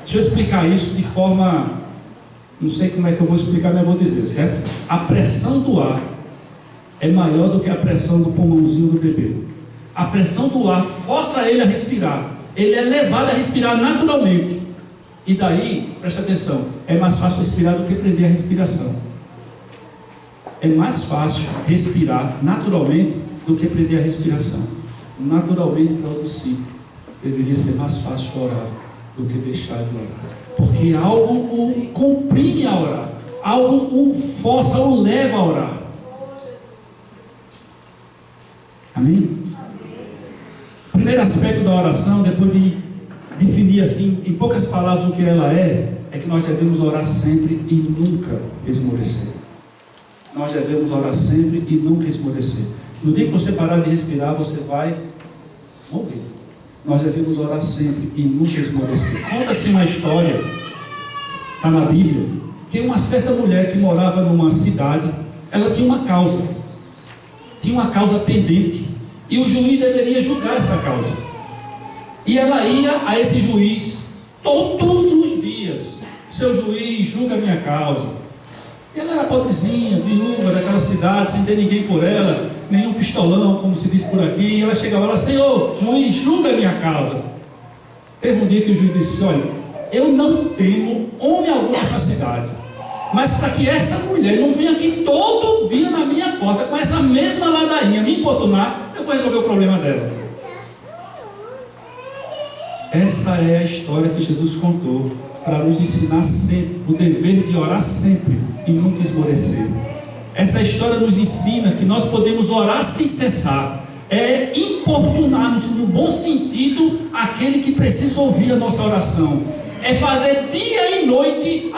Speaker 1: Deixa eu explicar isso de forma, não sei como é que eu vou explicar, mas eu vou dizer, certo? A pressão do ar é maior do que a pressão do pulmãozinho do bebê. A pressão do ar força ele a respirar. Ele é levado a respirar naturalmente. E daí, presta atenção, é mais fácil respirar do que prender a respiração. É mais fácil respirar naturalmente do que prender a respiração. Naturalmente, para o discípulo, deveria ser mais fácil orar do que deixar de orar. Porque algo o comprime a orar. Algo o força, o leva a orar. Amém? O primeiro aspecto da oração, depois de definir assim, em poucas palavras o que ela é que nós devemos orar sempre e nunca esmorecer. Nós devemos orar sempre e nunca esmorecer. No dia que você parar de respirar, você vai morrer. Nós devemos orar sempre e nunca esmorecer. Conta-se uma história, está na Bíblia, que uma certa mulher que morava numa cidade, ela tinha uma causa pendente, e o juiz deveria julgar essa causa. E ela ia a esse juiz todos os dias. Seu juiz, julga a minha causa. E ela era pobrezinha, viúva daquela cidade, sem ter ninguém por ela, nenhum pistolão, como se diz por aqui. E ela chegava lá, Senhor, juiz, julga a minha causa. Teve um dia que o juiz disse, olha, eu não temo homem algum nessa cidade, mas para que essa mulher não venha aqui todo dia na minha porta com essa mesma ladainha me importunar, eu vou resolver o problema dela. Essa é a história que Jesus contou para nos ensinar sempre o dever de orar sempre e nunca esmorecer. Essa história nos ensina que nós podemos orar sem cessar. É importunar-nos no bom sentido aquele que precisa ouvir a nossa oração. É fazer dia e noite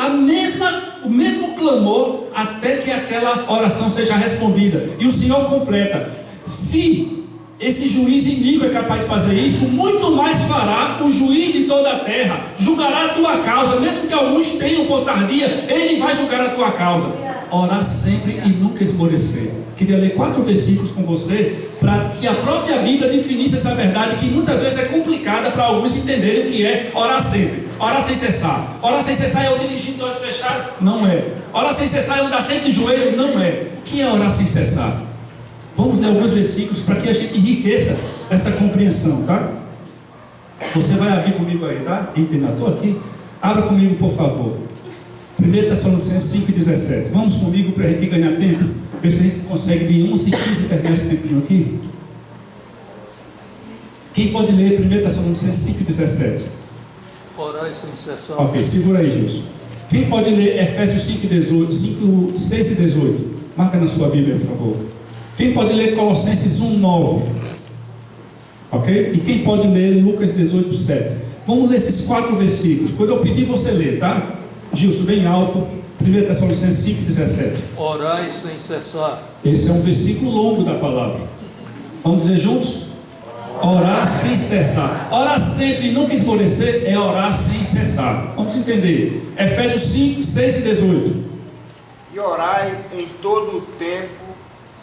Speaker 1: o mesmo clamor até que aquela oração seja respondida. E o Senhor completa: se esse juiz iníquo é capaz de fazer isso, muito mais fará o juiz de toda a terra. Julgará a tua causa, mesmo que alguns tenham por tardia, ele vai julgar a tua causa. Orar sempre e nunca esmorecer. Queria ler 4 versículos com você, para que a própria Bíblia definisse essa verdade, que muitas vezes é complicada para alguns entenderem o que é orar sempre. Orar sem cessar. Orar sem cessar é eu dirigir de olhos fechados? Não é. Orar sem cessar é eu andar sempre de joelho? Não é. O que é orar sem cessar? Vamos ler alguns versículos para que a gente enriqueça essa compreensão, tá? Você vai abrir comigo aí, tá? Estou aqui. Abra comigo, por favor. 1 Tessalonicenses 5,17. Vamos comigo para a gente ganhar tempo. Ver se a gente consegue de 11h15 terminar esse tempinho aqui. Quem pode ler 1 Tessalonicenses 5,17?
Speaker 3: Orai sem cessar.
Speaker 1: Ok, segura aí, Gilson. Quem pode ler Efésios 5, 6 e 18? Marca na sua Bíblia, por favor. Quem pode ler Colossenses 1,9? Ok? E quem pode ler Lucas 18,7? Vamos ler esses 4 versículos. Quando eu pedir, você lê, tá? Gilson, bem alto. 1 Tessalonicenses 5,17.
Speaker 3: Orai sem cessar.
Speaker 1: Esse é um versículo longo da palavra. Vamos dizer juntos? Orar sem cessar. Orar sempre e nunca esmorecer é orar sem cessar. Vamos entender. Efésios 5, 6 e 18.
Speaker 4: E orai em todo o tempo,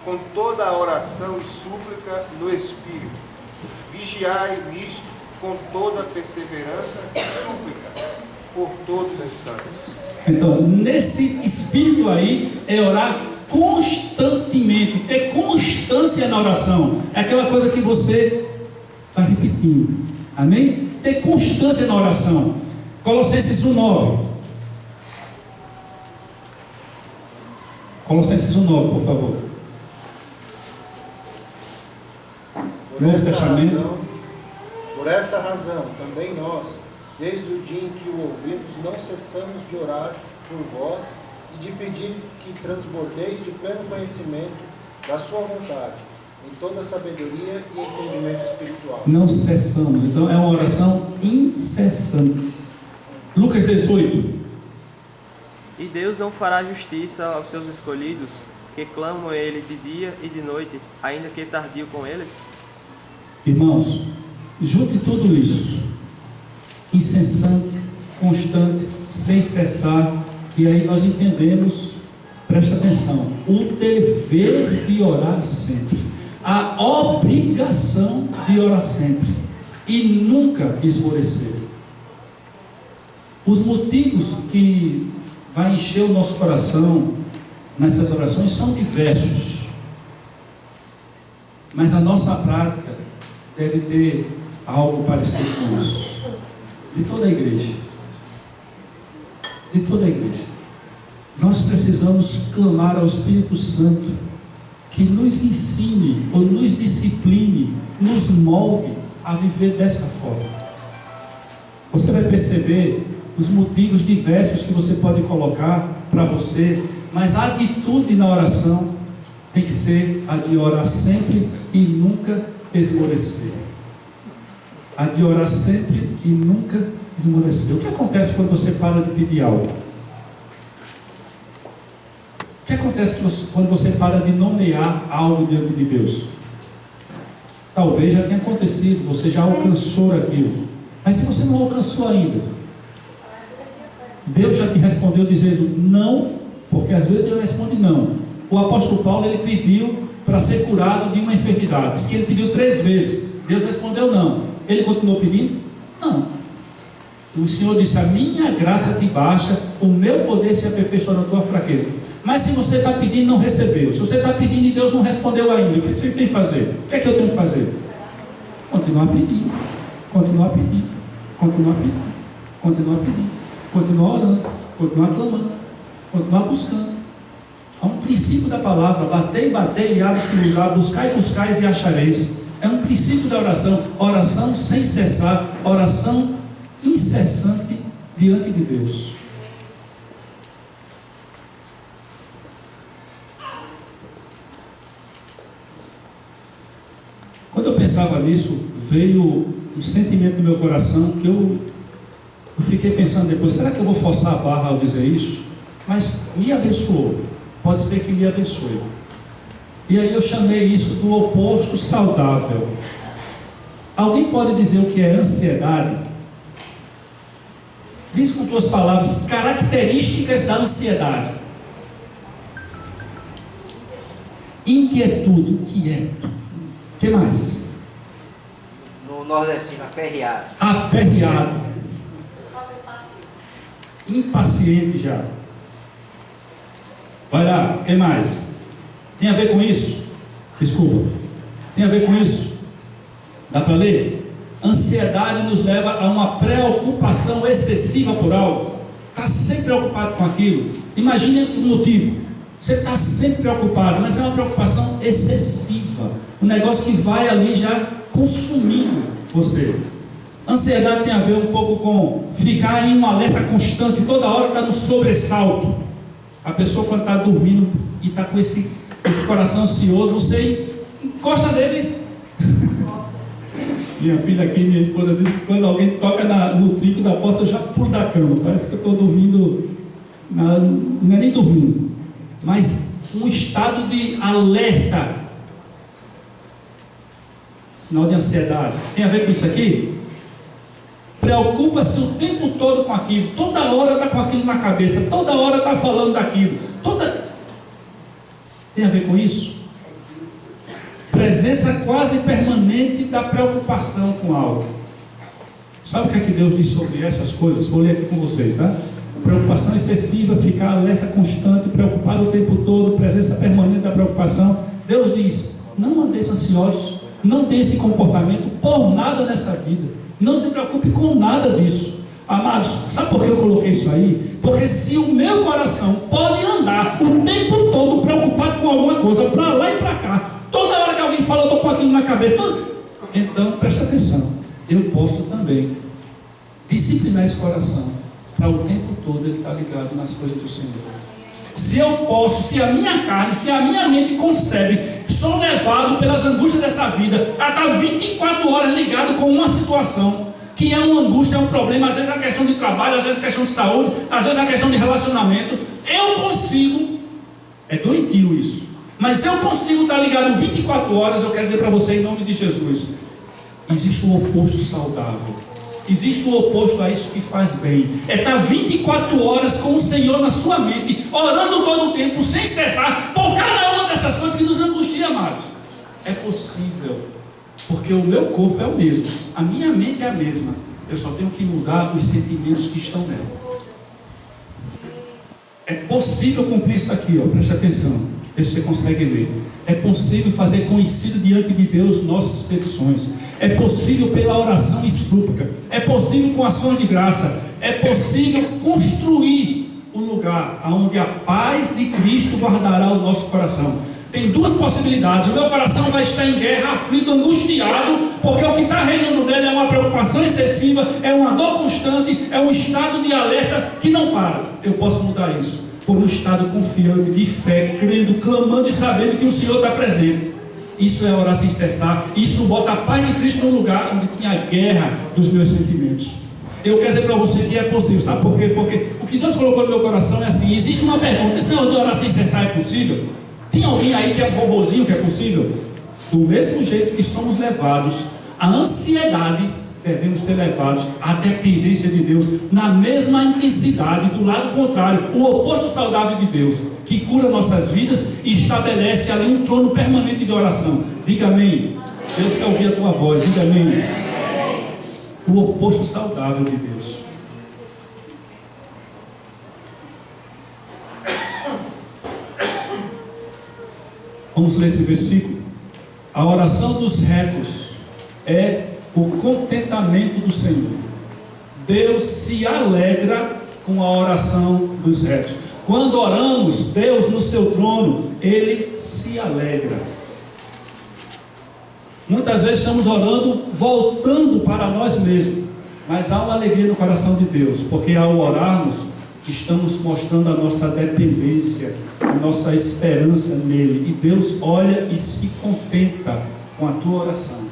Speaker 4: com toda a oração e súplica no Espírito. Vigiai nisto com toda perseverança e súplica por todos os santos.
Speaker 1: Então, nesse espírito aí, é orar constantemente, ter constância na oração. É aquela coisa que você vai repetindo. Amém? Ter constância na oração. Colossenses 1:9. Colossenses 1:9, por favor. Novo Testamento.
Speaker 5: Por esta razão, também nós, desde o dia em que o ouvimos, não cessamos de orar por vós e de pedir que transbordeis de pleno conhecimento da sua vontade, em toda sabedoria e entendimento espiritual.
Speaker 1: Não cessamos. Então é uma oração incessante. Lucas 18.
Speaker 6: E Deus não fará justiça aos seus escolhidos, que clamam a Ele de dia e de noite, ainda que tardio com eles?
Speaker 1: Irmãos, junte tudo isso, incessante, constante, sem cessar, e aí nós entendemos, preste atenção, o dever de orar sempre, a obrigação de orar sempre, e nunca esmorecer. Os motivos que vai encher o nosso coração nessas orações são diversos, mas a nossa prática deve ter algo parecido com isso. De toda a igreja. De toda a igreja. Nós precisamos clamar ao Espírito Santo que nos ensine, ou nos discipline, nos molde a viver dessa forma. Você vai perceber os motivos diversos que você pode colocar para você, mas a atitude na oração tem que ser a de orar sempre e nunca esmorecer. A de orar sempre e nunca esmorecer. O que acontece quando você para de pedir algo? O que acontece quando você para de nomear algo diante de Deus? Talvez já tenha acontecido, você já alcançou aquilo. Mas se você não alcançou ainda, Deus já te respondeu dizendo não, porque às vezes Deus responde não. O apóstolo Paulo, ele pediu para ser curado de uma enfermidade. Diz que ele pediu 3 vezes. Deus respondeu não. Ele continuou pedindo? Não. O Senhor disse: a minha graça te basta, o meu poder se aperfeiçoa na tua fraqueza. Mas se você está pedindo e não recebeu, se você está pedindo e Deus não respondeu ainda, o que você tem que fazer? O que é que eu tenho que fazer? Continuar pedindo, continuar pedindo, continuar pedindo, continuar pedindo, continuar orando, continuar clamando, continuar buscando. Há um princípio da palavra: batei, batei e abre-se-vos-á, buscai, buscais e achareis. É um princípio da oração, oração sem cessar, oração incessante diante de Deus. Quando eu pensava nisso, veio um sentimento no meu coração que eu fiquei pensando depois: será que eu vou forçar a barra ao dizer isso? Mas me abençoou, pode ser que lhe abençoe. E aí eu chamei isso do oposto saudável. Alguém pode dizer o que é ansiedade? Diz com tuas palavras características da ansiedade. Inquietude, inquieto. O que mais?
Speaker 7: No nordestino, aperreado.
Speaker 1: Aperreado. Impaciente já. Vai lá, o que mais? Tem a ver com isso? Desculpa. Tem a ver com isso? Dá para ler? Ansiedade nos leva a uma preocupação excessiva por algo. Está sempre preocupado com aquilo. Imagine o motivo. Você está sempre preocupado, mas é uma preocupação excessiva. Um negócio que vai ali já consumindo você. Ansiedade tem a ver um pouco com ficar em um alerta constante, toda hora está no sobressalto. A pessoa, quando está dormindo e está com esse coração ansioso, você encosta nele. Minha filha aqui, minha esposa, diz que quando alguém toca no trinco da porta, eu já pulo da cama. Parece que eu estou dormindo, não é nem dormindo, mas um estado de alerta, sinal de ansiedade. Tem a ver com isso aqui? Preocupa-se o tempo todo com aquilo, toda hora está com aquilo na cabeça, toda hora está falando daquilo, tem a ver com isso? Presença quase permanente da preocupação com algo. Sabe o que é que Deus diz sobre essas coisas? Vou ler aqui com vocês, tá? Preocupação excessiva, ficar alerta constante, preocupado o tempo todo, presença permanente da preocupação. Deus diz: não andeis ansiosos, não tenha esse comportamento por nada nessa vida. Não se preocupe com nada disso. Amados, sabe por que eu coloquei isso aí? Porque se o meu coração pode andar o tempo todo preocupado com alguma coisa, para lá e para cá, toda hora que alguém fala, eu estou com aquilo na cabeça, então preste atenção, eu posso também disciplinar esse coração para o tempo todo ele estar ligado nas coisas do Senhor. Se eu posso, se a minha carne, se a minha mente concebe, sou levado pelas angústias dessa vida a estar 24 horas ligado com uma situação que é uma angústia, é um problema, às vezes é questão de trabalho, às vezes é questão de saúde, às vezes é questão de relacionamento, eu consigo, é doentio isso, mas se eu consigo estar ligado 24 horas, eu quero dizer para você, em nome de Jesus, existe um oposto saudável, existe um oposto a isso que faz bem, é estar 24 horas com o Senhor na sua mente, orando todo o tempo, sem cessar, por cada uma dessas coisas que nos angustia, amados. É possível, porque o meu corpo é o mesmo, a minha mente é a mesma, eu só tenho que mudar os sentimentos que estão nela. É possível cumprir isso aqui, ó, preste atenção, vê se você consegue ler. É possível fazer conhecido diante de Deus nossas petições, é possível pela oração e súplica, é possível com ações de graça, é possível construir um lugar onde a paz de Cristo guardará o nosso coração. Tem duas possibilidades: o meu coração vai estar em guerra, aflito, angustiado, porque o que está reinando nele é uma preocupação excessiva, é uma dor constante, é um estado de alerta que não para. Eu posso mudar isso por um estado confiante, de fé, crendo, clamando e sabendo que o Senhor está presente. Isso é orar sem cessar. Isso bota a paz de Cristo no lugar onde tinha a guerra dos meus sentimentos. Eu quero dizer para você que é possível, sabe por quê? Porque o que Deus colocou no meu coração é assim: existe uma pergunta, esse negócio de orar sem cessar é possível? Tem alguém aí que é um robozinho que é possível? Do mesmo jeito que somos levados à ansiedade, devemos ser levados à dependência de Deus, na mesma intensidade, do lado contrário, o oposto saudável de Deus, que cura nossas vidas e estabelece ali um trono permanente de oração. Diga amém. Deus quer ouvir a tua voz, diga amém. O oposto saudável de Deus. Vamos ler esse versículo. A oração dos retos é o contentamento do Senhor. Deus se alegra com a oração dos retos. Quando oramos, Deus no seu trono, Ele se alegra. Muitas vezes estamos orando, voltando para nós mesmos, mas há uma alegria no coração de Deus, porque ao orarmos, estamos mostrando a nossa dependência, a nossa esperança nele, e Deus olha e se contenta com a tua oração.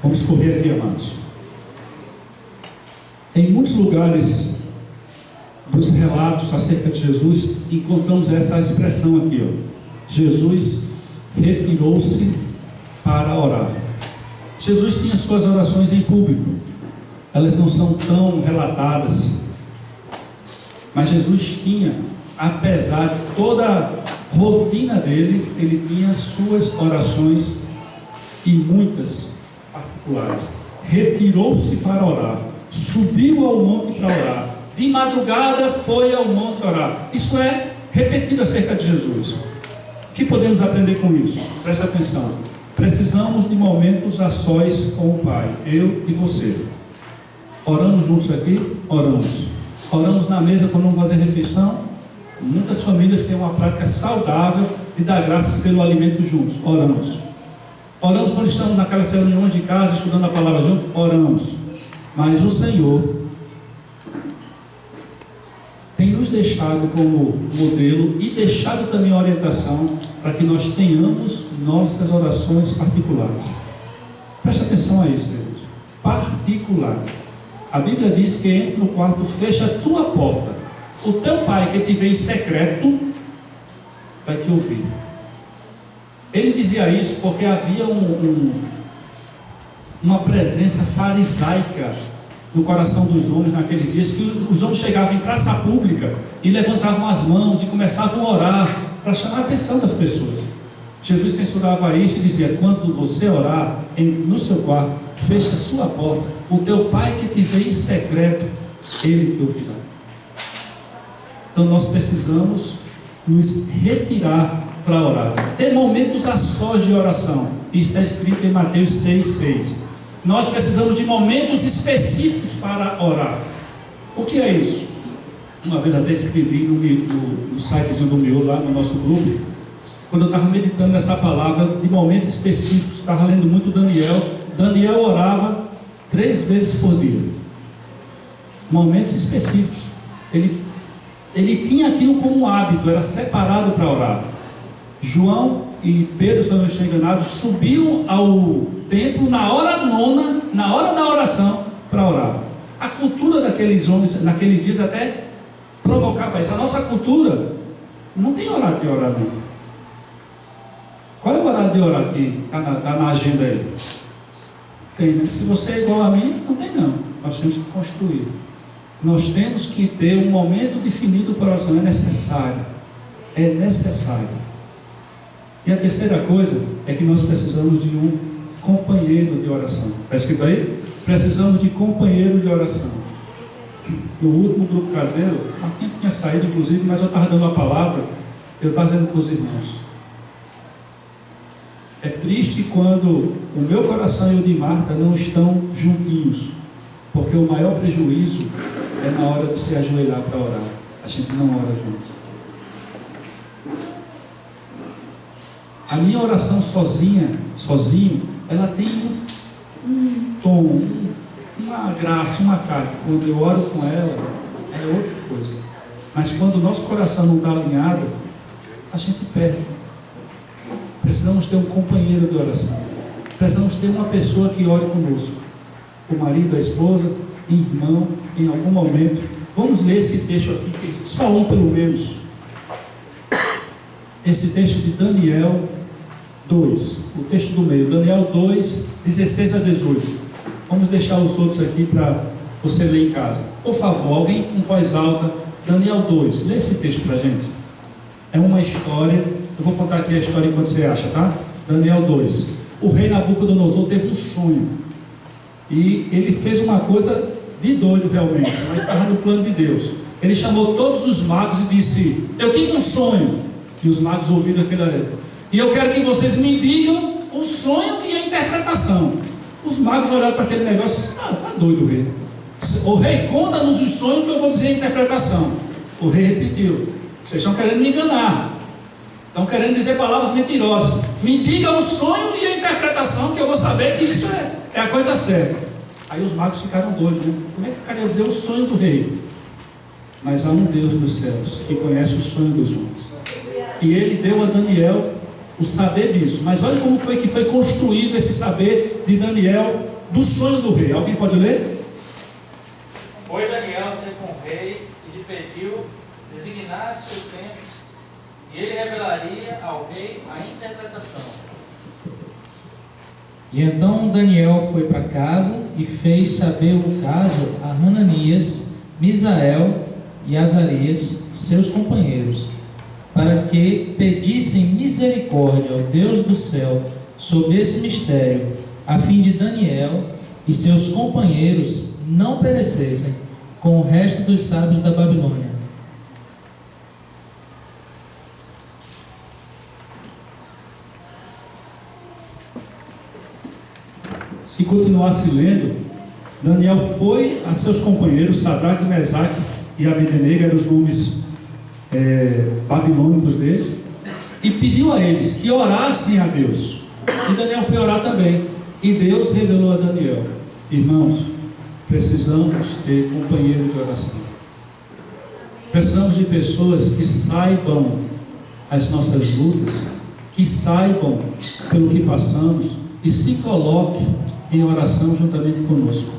Speaker 1: Vamos correr aqui, amados. Em muitos lugares dos relatos acerca de Jesus, encontramos essa expressão aqui, ó. Jesus retirou-se para orar. Jesus tinha suas orações em público, elas não são tão relatadas, mas Jesus tinha, apesar de toda a rotina dele, ele tinha suas orações, e muitas particulares. Retirou-se para orar, subiu ao monte para orar, de madrugada foi ao monte orar. Isso é repetido acerca de Jesus. O que podemos aprender com isso? Preste atenção. Precisamos de momentos a sós com o Pai, eu e você. Oramos juntos aqui? Oramos. Oramos na mesa quando vamos fazer refeição. Muitas famílias têm uma prática saudável de dar graças pelo alimento juntos. Oramos. Oramos quando estamos naquelas reuniões de casa, estudando a palavra junto. Oramos. Mas o Senhor tem nos deixado como modelo e deixado também a orientação para que nós tenhamos nossas orações particulares. Preste atenção a isso, queridos. Particulares. A Bíblia diz que entra no quarto, fecha a tua porta. O teu pai que te vê em secreto vai te ouvir. Ele dizia isso porque havia uma presença farisaica no coração dos homens naqueles dias, que os homens chegavam em praça pública e levantavam as mãos e começavam a orar para chamar a atenção das pessoas. Jesus censurava isso e dizia: quando você orar no seu quarto, feche a sua porta, o teu pai que te vê em secreto, ele te ouvirá. Então nós precisamos nos retirar para orar, ter momentos a sós de oração. Isso está escrito em Mateus 6,6. Nós precisamos de momentos específicos para orar. O que é isso? Uma vez até escrevi no sitezinho do meu, lá no nosso grupo, quando eu estava meditando nessa palavra de momentos específicos, estava lendo muito Daniel orava 3 vezes por dia. Momentos específicos. Ele tinha aquilo como um hábito, era separado para orar. João e Pedro, se eu não estou enganado, subiram ao templo na hora 9, na hora da oração, para orar. A cultura daqueles homens, naqueles dias, até provocava isso. A nossa cultura não tem horário de orar, não. Qual é o horário de orar que está na agenda aí? Tem, né? Se você é igual a mim, não tem não. Nós temos que construir. Nós temos que ter um momento definido para a oração. É necessário. É necessário. E a terceira coisa é que nós precisamos de um companheiro de oração. Está escrito aí? Precisamos de companheiro de oração. No último grupo caseiro, Marquinhos tinha saído inclusive, mas eu estava dando a palavra, eu estava dizendo para os irmãos. É triste quando o meu coração e o de Marta não estão juntinhos, porque o maior prejuízo é na hora de se ajoelhar para orar. A gente não ora juntos. A minha oração sozinho, ela tem um tom, uma graça, uma cara. Quando eu oro com ela, é outra coisa. Mas quando o nosso coração não está alinhado, a gente perde. Precisamos ter um companheiro de oração. Precisamos ter uma pessoa que ore conosco. O marido, a esposa, irmão, em algum momento. Vamos ler esse texto aqui, só um pelo menos. Esse texto de Daniel 2, o texto do meio, Daniel 2, 16 a 18. Vamos deixar os outros aqui para você ler em casa. Por favor, alguém com voz alta, Daniel 2, lê esse texto para a gente. É uma história, eu vou contar aqui a história enquanto você acha, tá? Daniel 2. O rei Nabucodonosor teve um sonho, e ele fez uma coisa de doido realmente, mas estava no plano de Deus. Ele chamou todos os magos e disse: eu tive um sonho. E os magos ouviram aquilo, e eu quero que vocês me digam o sonho e a interpretação. Os magos olharam para aquele negócio e disseram: tá doido o rei. O rei, conta-nos os sonhos que eu vou dizer a interpretação. O rei repetiu: vocês estão querendo me enganar, estão querendo dizer palavras mentirosas. Me diga o sonho e a interpretação, que eu vou saber que isso é a coisa certa. Aí os magos ficaram doidos, né? Como é que ficaria dizer o sonho do rei? Mas há um Deus nos céus que conhece o sonho dos homens, e ele deu a Daniel o saber disso. Mas olha como foi que foi construído esse saber de Daniel do sonho do rei. Alguém pode ler?
Speaker 8: Foi Daniel ter com o rei e lhe pediu designasse o tempo, e ele revelaria ao rei a interpretação.
Speaker 9: E então Daniel foi para casa e fez saber o caso a Hananias, Misael e Azarias, seus companheiros, para que pedissem misericórdia ao Deus do céu sobre esse mistério, a fim de Daniel e seus companheiros não perecessem com o resto dos sábios da Babilônia.
Speaker 1: Se continuasse lendo, Daniel foi a seus companheiros, Sadraque, Mesaque e Abednego, eram os nomes babilônicos dele, e pediu a eles que orassem a Deus. E Daniel foi orar também, e Deus revelou a Daniel: irmãos, precisamos ter companheiro de oração. Precisamos de pessoas que saibam as nossas lutas, que saibam pelo que passamos e se coloquem em oração juntamente conosco.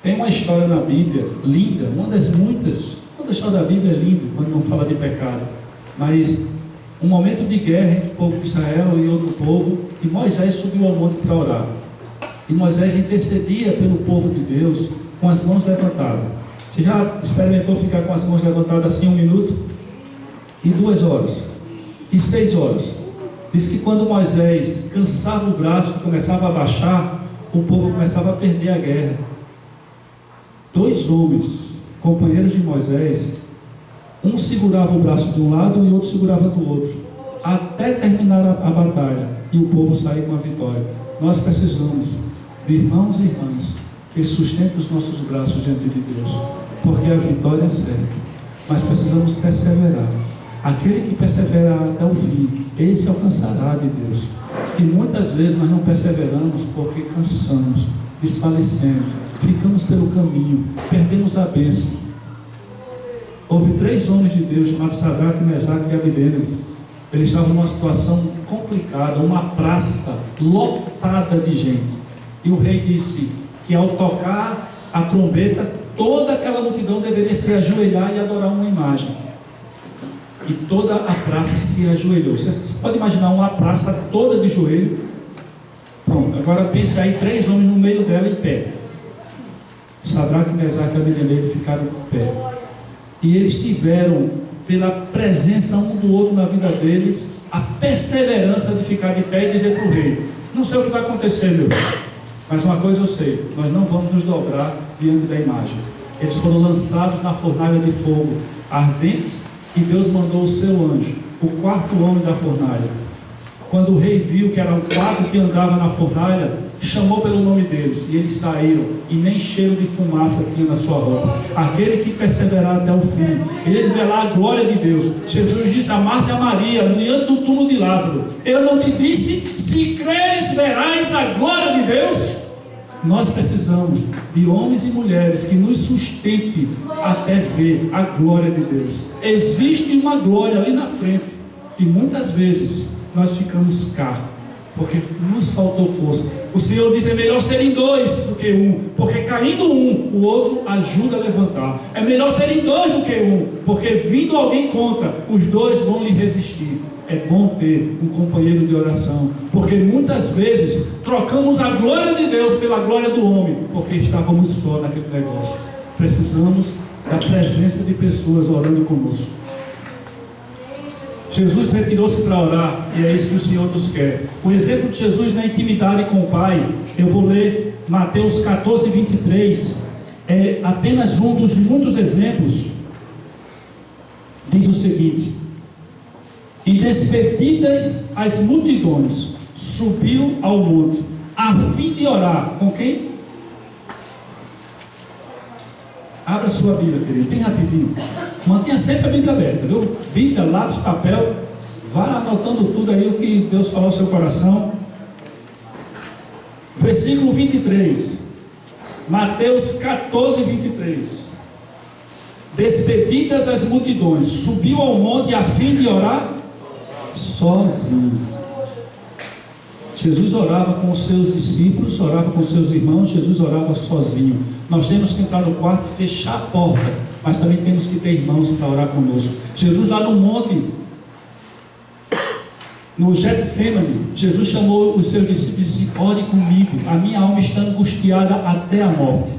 Speaker 1: Tem uma história na Bíblia linda, uma das muitas. Toda a história da Bíblia é linda quando não fala de pecado, mas um momento de guerra entre o povo de Israel e outro povo, e Moisés subiu ao monte para orar, e Moisés intercedia pelo povo de Deus com as mãos levantadas. Você já experimentou ficar com as mãos levantadas assim 1 minuto? e 2 horas, e 6 horas. Diz que quando Moisés cansava o braço, começava a baixar, o povo começava a perder a guerra. 2 homens, companheiros de Moisés, um segurava o braço de um lado e outro segurava do outro, até terminar a batalha e o povo sair com a vitória. Nós precisamos de irmãos e irmãs que sustentem os nossos braços diante de Deus, porque a vitória é certa, mas precisamos perseverar. Aquele que perseverar até o fim, esse alcançará de Deus. E muitas vezes nós não perseveramos porque cansamos, desfalecemos, ficamos pelo caminho, perdemos a bênção. Houve 3 homens de Deus chamados Sadraque, Mesaque e Abednego. Eles estavam numa situação complicada, uma praça lotada de gente. E o rei disse que ao tocar a trombeta, toda aquela multidão deveria se ajoelhar e adorar uma imagem. E toda a praça se ajoelhou. Você pode imaginar uma praça toda de joelho? Pronto, agora pense aí 3 homens no meio dela em pé. Sadraque, Mesaque e Abednego ficaram em pé. E eles tiveram, pela presença um do outro na vida deles, a perseverança de ficar de pé e dizer para o rei: não sei o que vai acontecer, meu irmão, mas uma coisa eu sei, nós não vamos nos dobrar diante da imagem. Eles foram lançados na fornalha de fogo ardente, e Deus mandou o seu anjo, o 4º homem da fornalha. Quando o rei viu que eram 4 que andavam na fornalha, chamou pelo nome deles, e eles saíram, e nem cheiro de fumaça tinha na sua roupa. Aquele que perseverar até o fim, ele verá a glória de Deus. Jesus disse a Marta e a Maria, diante do túmulo de Lázaro: eu não te disse, se creres verás a glória de Deus? Nós precisamos de homens e mulheres que nos sustentem até ver a glória de Deus. Existe uma glória ali na frente, e muitas vezes nós ficamos cá, porque nos faltou força. O Senhor diz: é melhor serem 2 do que 1, porque caindo um, o outro ajuda a levantar. É melhor serem 2 do que 1, porque vindo alguém contra, os 2 vão lhe resistir. É bom ter um companheiro de oração, porque muitas vezes trocamos a glória de Deus pela glória do homem, porque estávamos só naquele negócio. Precisamos da presença de pessoas orando conosco. Jesus retirou-se para orar, e é isso que o Senhor nos quer. O exemplo de Jesus na intimidade com o Pai, eu vou ler Mateus 14, 23, é apenas um dos muitos exemplos. Diz o seguinte: e despedidas as multidões, subiu ao monte, a fim de orar. Com quem? Abra sua Bíblia, querido, bem rapidinho. Mantenha sempre a Bíblia aberta, viu? Bíblia, lápis, papel. Vá anotando tudo aí o que Deus falou ao seu coração. Versículo 23. Mateus 14, 23. Despedidas as multidões, subiu ao monte a fim de orar sozinho. Jesus orava com os seus discípulos, orava com os seus irmãos. Jesus orava sozinho. Nós temos que entrar no quarto e fechar a porta, mas também temos que ter irmãos para orar conosco. Jesus lá no monte, no Getsemane, Jesus chamou os seus discípulos e disse: ore comigo, a minha alma está angustiada até a morte.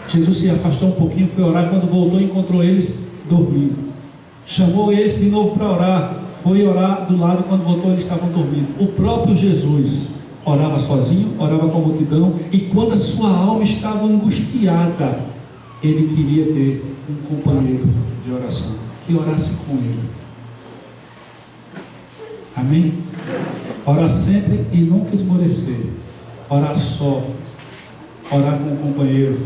Speaker 1: Jesus se afastou um pouquinho, foi orar. Quando voltou, encontrou eles dormindo. Chamou eles de novo para orar, foi orar do lado. Quando voltou, eles estavam dormindo. O próprio Jesus orava sozinho, orava com a multidão, e quando a sua alma estava angustiada, ele queria ter um companheiro de oração que orasse com ele. Amém? Orar sempre e nunca esmorecer. Orar só, orar com um companheiro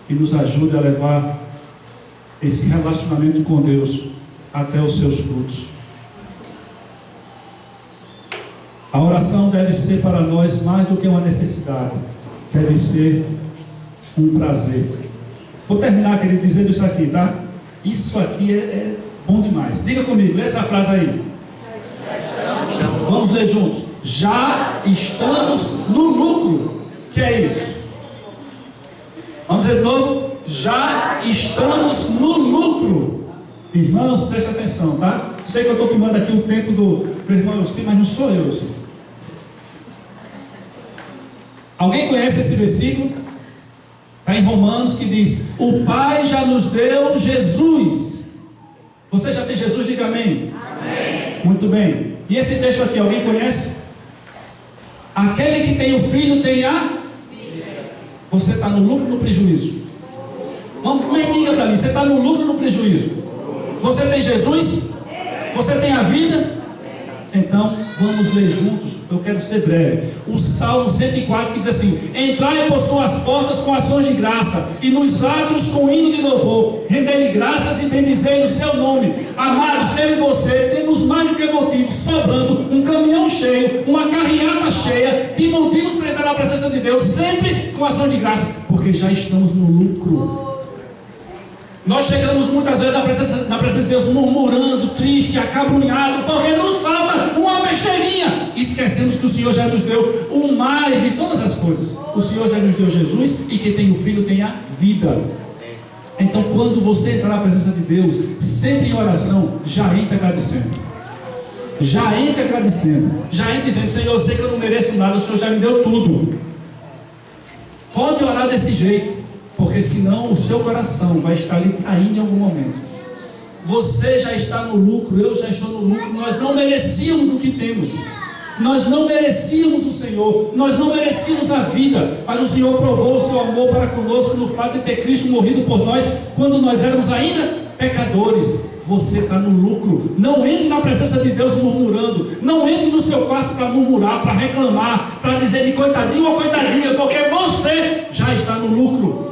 Speaker 1: que nos ajude a levar esse relacionamento com Deus até os seus frutos. A oração deve ser para nós mais do que uma necessidade, deve ser um prazer. Vou terminar, querido, dizendo isso aqui, tá? Isso aqui é bom demais. Diga comigo, lê essa frase aí. Vamos ler juntos. Já estamos no lucro. O que é isso? Vamos dizer de novo. Já estamos no lucro. Irmãos, preste atenção, tá? Sei que eu estou tomando aqui o tempo do irmão Elci, mas não sou eu, Elci. Alguém conhece esse versículo? Está em Romanos, que diz: o Pai já nos deu Jesus. Você já tem Jesus? Diga amém. Amém. Muito bem. E esse texto aqui, alguém conhece? Aquele que tem o Filho tem a vida. Você está no lucro ou no prejuízo? Vamos, diga para mim, você está no lucro ou no prejuízo? Você tem Jesus? Você tem a vida? Então, vamos ler juntos, eu quero ser breve. O Salmo 104 que diz assim: entrai por suas portas com ações de graça, e nos átrios com hino de louvor, rendei-lhe graças e bendizei o seu nome. Amados, eu e você temos mais do que motivos, sobrando um caminhão cheio, uma carreata cheia de motivos para entrar na presença de Deus, sempre com ação de graça, porque já estamos no lucro. Nós chegamos muitas vezes na presença de Deus murmurando, triste, acabrunhado, porque nos falta uma besteirinha. Esquecemos que o Senhor já nos deu o mais de todas as coisas. O Senhor já nos deu Jesus, e quem tem o Filho tem a vida. Então, quando você entrar na presença de Deus, sempre em oração, já entra agradecendo. Já entra agradecendo. Já entra dizendo: Senhor, eu sei que eu não mereço nada, o Senhor já me deu tudo. Pode orar desse jeito, porque senão o seu coração vai estar ali caindo em algum momento. Você já está no lucro, eu já estou no lucro. Nós não merecíamos o que temos, nós não merecíamos o Senhor, nós não merecíamos a vida, mas o Senhor provou o seu amor para conosco no fato de ter Cristo morrido por nós, quando nós éramos ainda pecadores. Você está no lucro. Não entre na presença de Deus murmurando, não entre no seu quarto para murmurar, para reclamar, para dizer de coitadinho ou coitadinha, porque você já está no lucro.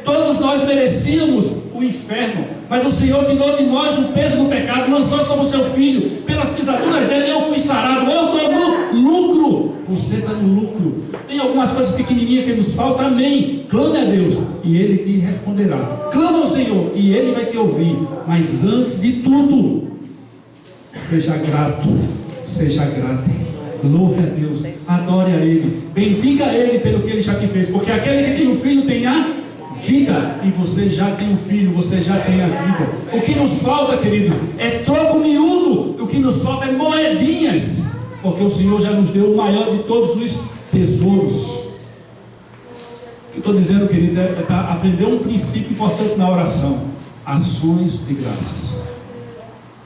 Speaker 1: Todos nós merecíamos o inferno, mas o Senhor tirou de nós o peso do pecado, lançou sobre o seu Filho, pelas pisaduras dele eu fui sarado. Eu estou no lucro. Você está no lucro. Tem algumas coisas pequenininhas que nos faltam, amém. Clame a Deus e Ele te responderá. Clama ao Senhor e Ele vai te ouvir. Mas antes de tudo, seja grato, seja grata. Louve a Deus, adore a Ele, bendiga a Ele pelo que Ele já te fez, porque aquele que tem um filho tem a vida, e você já tem um filho, você já tem a vida. O que nos falta, queridos, é troco miúdo. O que nos falta é moedinhas, porque o Senhor já nos deu o maior de todos os tesouros. O que eu estou dizendo, queridos, é para aprender um princípio importante na oração: ações de graças.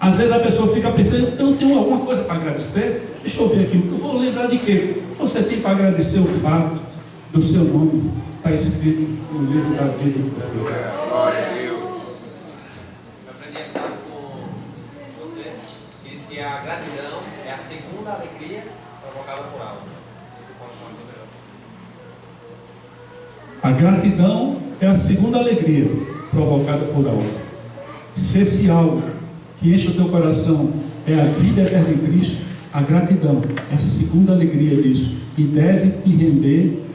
Speaker 1: Às vezes a pessoa fica pensando: eu tenho alguma coisa para agradecer? Deixa eu ver aqui, eu vou lembrar de quê? Você tem para agradecer o fato do seu nome está escrito no livro da vida.
Speaker 4: Glória a Deus.
Speaker 10: Eu aprendi a frase com você, que diz que a gratidão é a segunda alegria provocada por algo. Esse pode ser
Speaker 1: a gratidão é a segunda alegria provocada por algo. Se esse algo que enche o teu coração é a vida eterna em Cristo, a gratidão é a segunda alegria disso, e deve te render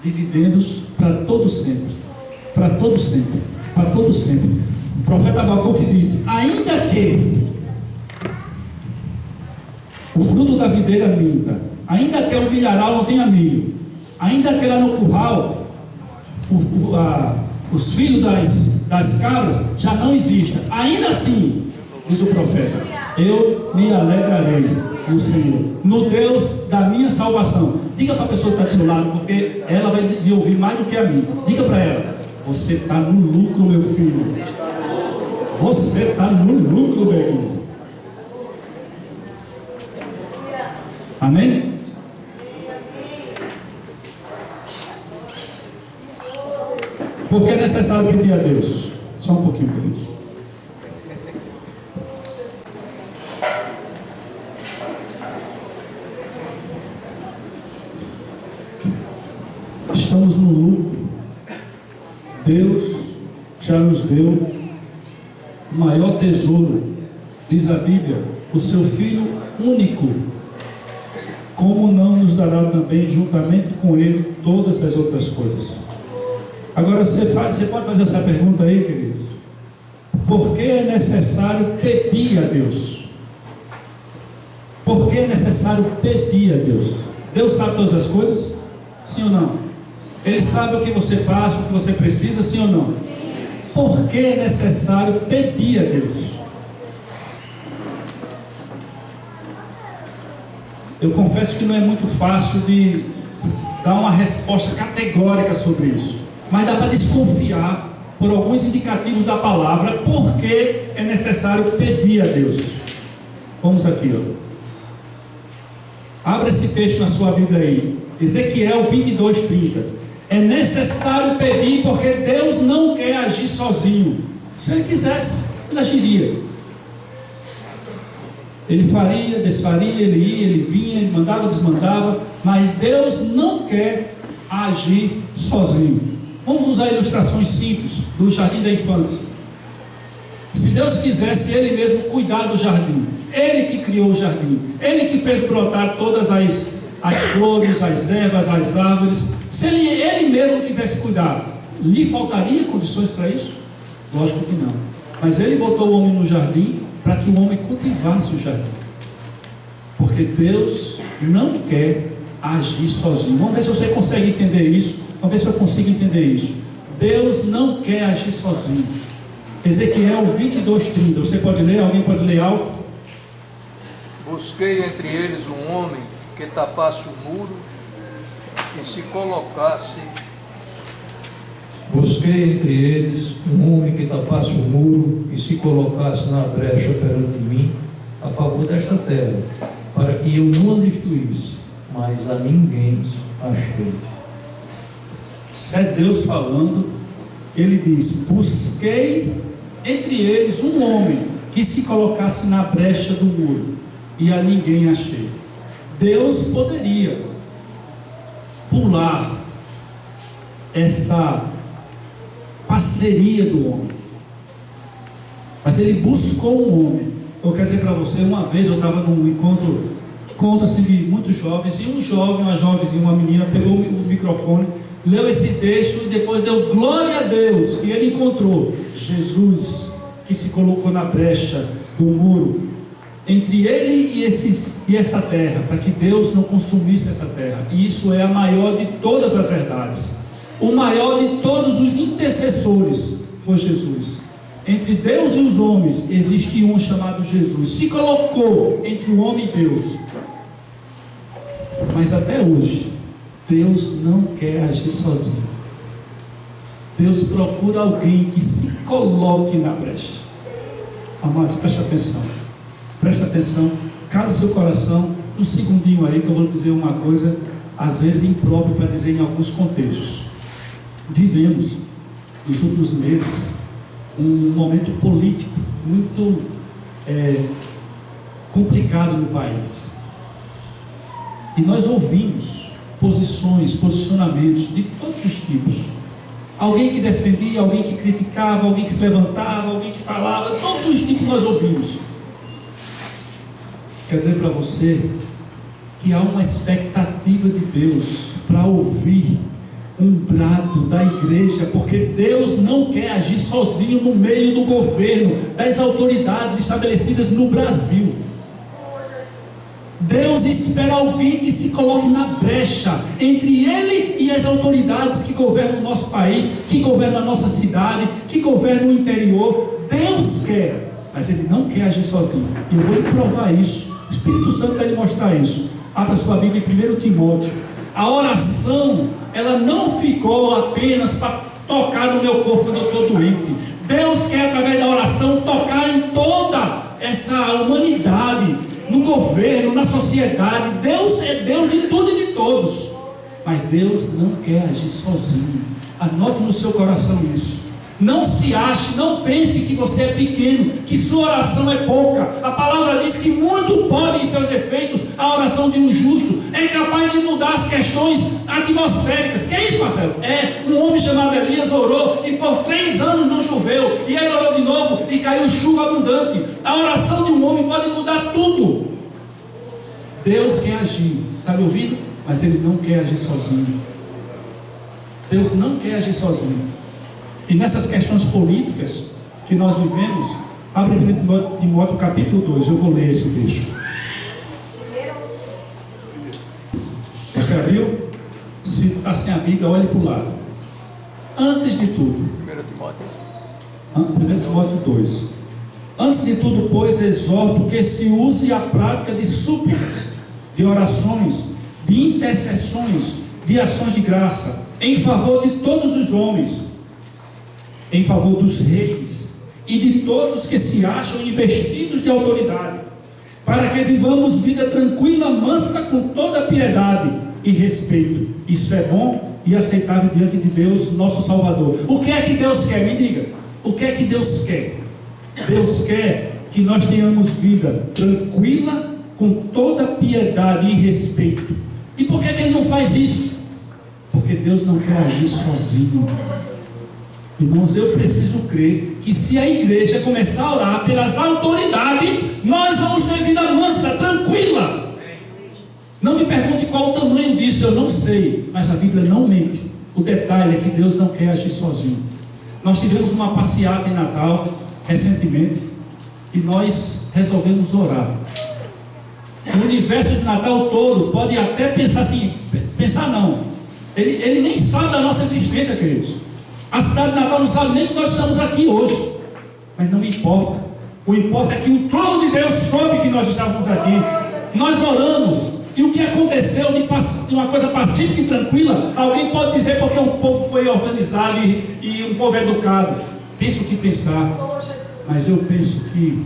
Speaker 1: dividendos para todo sempre, para todo sempre, para todo sempre. O profeta Abacuque disse: ainda que o fruto da videira minta, ainda que o milharal não tenha milho, ainda que lá no curral os filhos das cabras já não existam, ainda assim, diz o profeta, eu me alegrarei no Senhor, no Deus da minha salvação. Diga para a pessoa que está do seu lado, porque ela vai lhe ouvir mais do que a mim. Diga para ela: você está no lucro, meu filho. Você está no lucro, bem. Amém? Porque é necessário pedir a Deus. Só um pouquinho, queridos. Estamos no lucro. Deus já nos deu o maior tesouro, diz a Bíblia, o seu Filho único. Como não nos dará também juntamente com Ele todas as outras coisas? Agora você pode fazer essa pergunta aí, querido: por que é necessário pedir a Deus? Por que é necessário pedir a Deus? Deus sabe todas as coisas? Sim ou não? Ele sabe o que você passa, o que você precisa, sim ou não? Por que é necessário pedir a Deus? Eu confesso que não é muito fácil de dar uma resposta categórica sobre isso, mas dá para desconfiar por alguns indicativos da palavra, porque é necessário pedir a Deus. Vamos aqui, ó. Abra esse texto na sua Bíblia aí, Ezequiel 22:30. É necessário pedir, porque Deus não quer agir sozinho. Se Ele quisesse, Ele agiria. Ele faria, desfaria, Ele ia, Ele vinha, Ele mandava, desmandava, mas Deus não quer agir sozinho. Vamos usar ilustrações simples do jardim da infância. Se Deus quisesse Ele mesmo cuidar do jardim, Ele que criou o jardim, Ele que fez brotar todas as flores, as ervas, as árvores, se Ele mesmo quisesse cuidar, lhe faltaria condições para isso? Lógico que não. Mas Ele botou o homem no jardim para que o homem cultivasse o jardim, porque Deus não quer agir sozinho. Vamos ver se você consegue entender isso. Vamos ver se eu consigo entender isso. Deus não quer agir sozinho. Ezequiel 22:30. Você pode ler? Alguém pode ler algo?
Speaker 3: Busquei entre eles um homem que tapasse o muro e se colocasse.
Speaker 11: Busquei entre eles um homem que tapasse o muro e se colocasse na brecha perante mim, a favor desta terra, para que eu não a destruísse, mas a ninguém achei.
Speaker 1: Se é Deus falando, Ele diz: busquei entre eles um homem que se colocasse na brecha do muro, e a ninguém achei. Deus poderia pular essa parceria do homem, mas Ele buscou um homem. Eu quero dizer para você, uma vez eu estava num encontro assim de muitos jovens, e um jovem, uma jovenzinha, uma menina pegou o microfone, leu esse texto e depois deu glória a Deus que ele encontrou Jesus, que se colocou na brecha do muro entre ele e essa terra, para que Deus não consumisse essa terra. E isso é a maior de todas as verdades. O maior de todos os intercessores foi Jesus. Entre Deus e os homens existe um chamado Jesus, se colocou entre o homem e Deus. Mas até hoje Deus não quer agir sozinho. Deus procura alguém que se coloque na brecha. Amados, preste atenção. Preste atenção. Cala seu coração. Um segundinho aí que eu vou dizer uma coisa, às vezes imprópria para dizer em alguns contextos. Vivemos, nos últimos meses, um momento político muito complicado no país. E nós ouvimos posicionamentos de todos os tipos. Alguém que defendia, alguém que criticava, alguém que se levantava, alguém que falava, todos os tipos nós ouvimos. Quero dizer para você que há uma expectativa de Deus para ouvir um brado da igreja, porque Deus não quer agir sozinho no meio do governo, das autoridades estabelecidas no Brasil. Deus espera alguém que se coloque na brecha entre Ele e as autoridades que governam o nosso país, que governam a nossa cidade, que governam o interior. Deus quer, mas Ele não quer agir sozinho. E eu vou lhe provar isso. O Espírito Santo vai lhe mostrar isso. Abra sua Bíblia em 1 Timóteo. A oração, ela não ficou apenas para tocar no meu corpo quando eu estou doente. Deus quer, através da oração, tocar em toda essa humanidade, no governo, na sociedade. Deus é Deus de tudo e de todos, mas Deus não quer agir sozinho. Anote no seu coração isso. Não se ache, não pense que você é pequeno, que sua oração é pouca. A palavra diz que muito pode em seus efeitos a oração de um justo. É capaz de mudar as questões atmosféricas. Que é isso, Marcelo? Um homem chamado Elias orou e por 3 anos não choveu, e ele orou de novo e caiu chuva abundante. A oração de um homem pode mudar tudo. Deus quer agir, está me ouvindo? Mas Ele não quer agir sozinho. Deus não quer agir sozinho. E nessas questões políticas que nós vivemos, abre 1 Timóteo capítulo 2, eu vou ler esse texto. Você abriu? Se está sem a Bíblia, olhe para o lado. Antes de tudo, 1 Timóteo 2. Antes de tudo, pois, exorto que se use a prática de súplicas, de orações, de intercessões, de ações de graça, em favor de todos os homens, em favor dos reis e de todos os que se acham investidos de autoridade, para que vivamos vida tranquila, mansa, com toda piedade e respeito. Isso é bom e aceitável diante de Deus, nosso Salvador. O que é que Deus quer? Me diga. O que é que Deus quer? Deus quer que nós tenhamos vida tranquila, com toda piedade e respeito. E por que Ele não faz isso? Porque Deus não quer agir sozinho. Irmãos, eu preciso crer que se a igreja começar a orar pelas autoridades, nós vamos ter vida mansa, tranquila. Não me pergunte qual o tamanho disso, eu não sei, mas a Bíblia não mente. O detalhe é que Deus não quer agir sozinho. Nós tivemos uma passeata em Natal recentemente e nós resolvemos orar. O universo de Natal todo pode até pensar assim, pensar não, ele nem sabe da nossa existência, queridos. A cidade de Natal não sabe nem que nós estamos aqui hoje, mas não importa. O importa é que o trono de Deus soube que nós estávamos aqui. Nós oramos, e o que aconteceu de uma coisa pacífica e tranquila, alguém pode dizer porque o povo foi organizado e um povo educado. Pensa o que pensar, mas eu penso que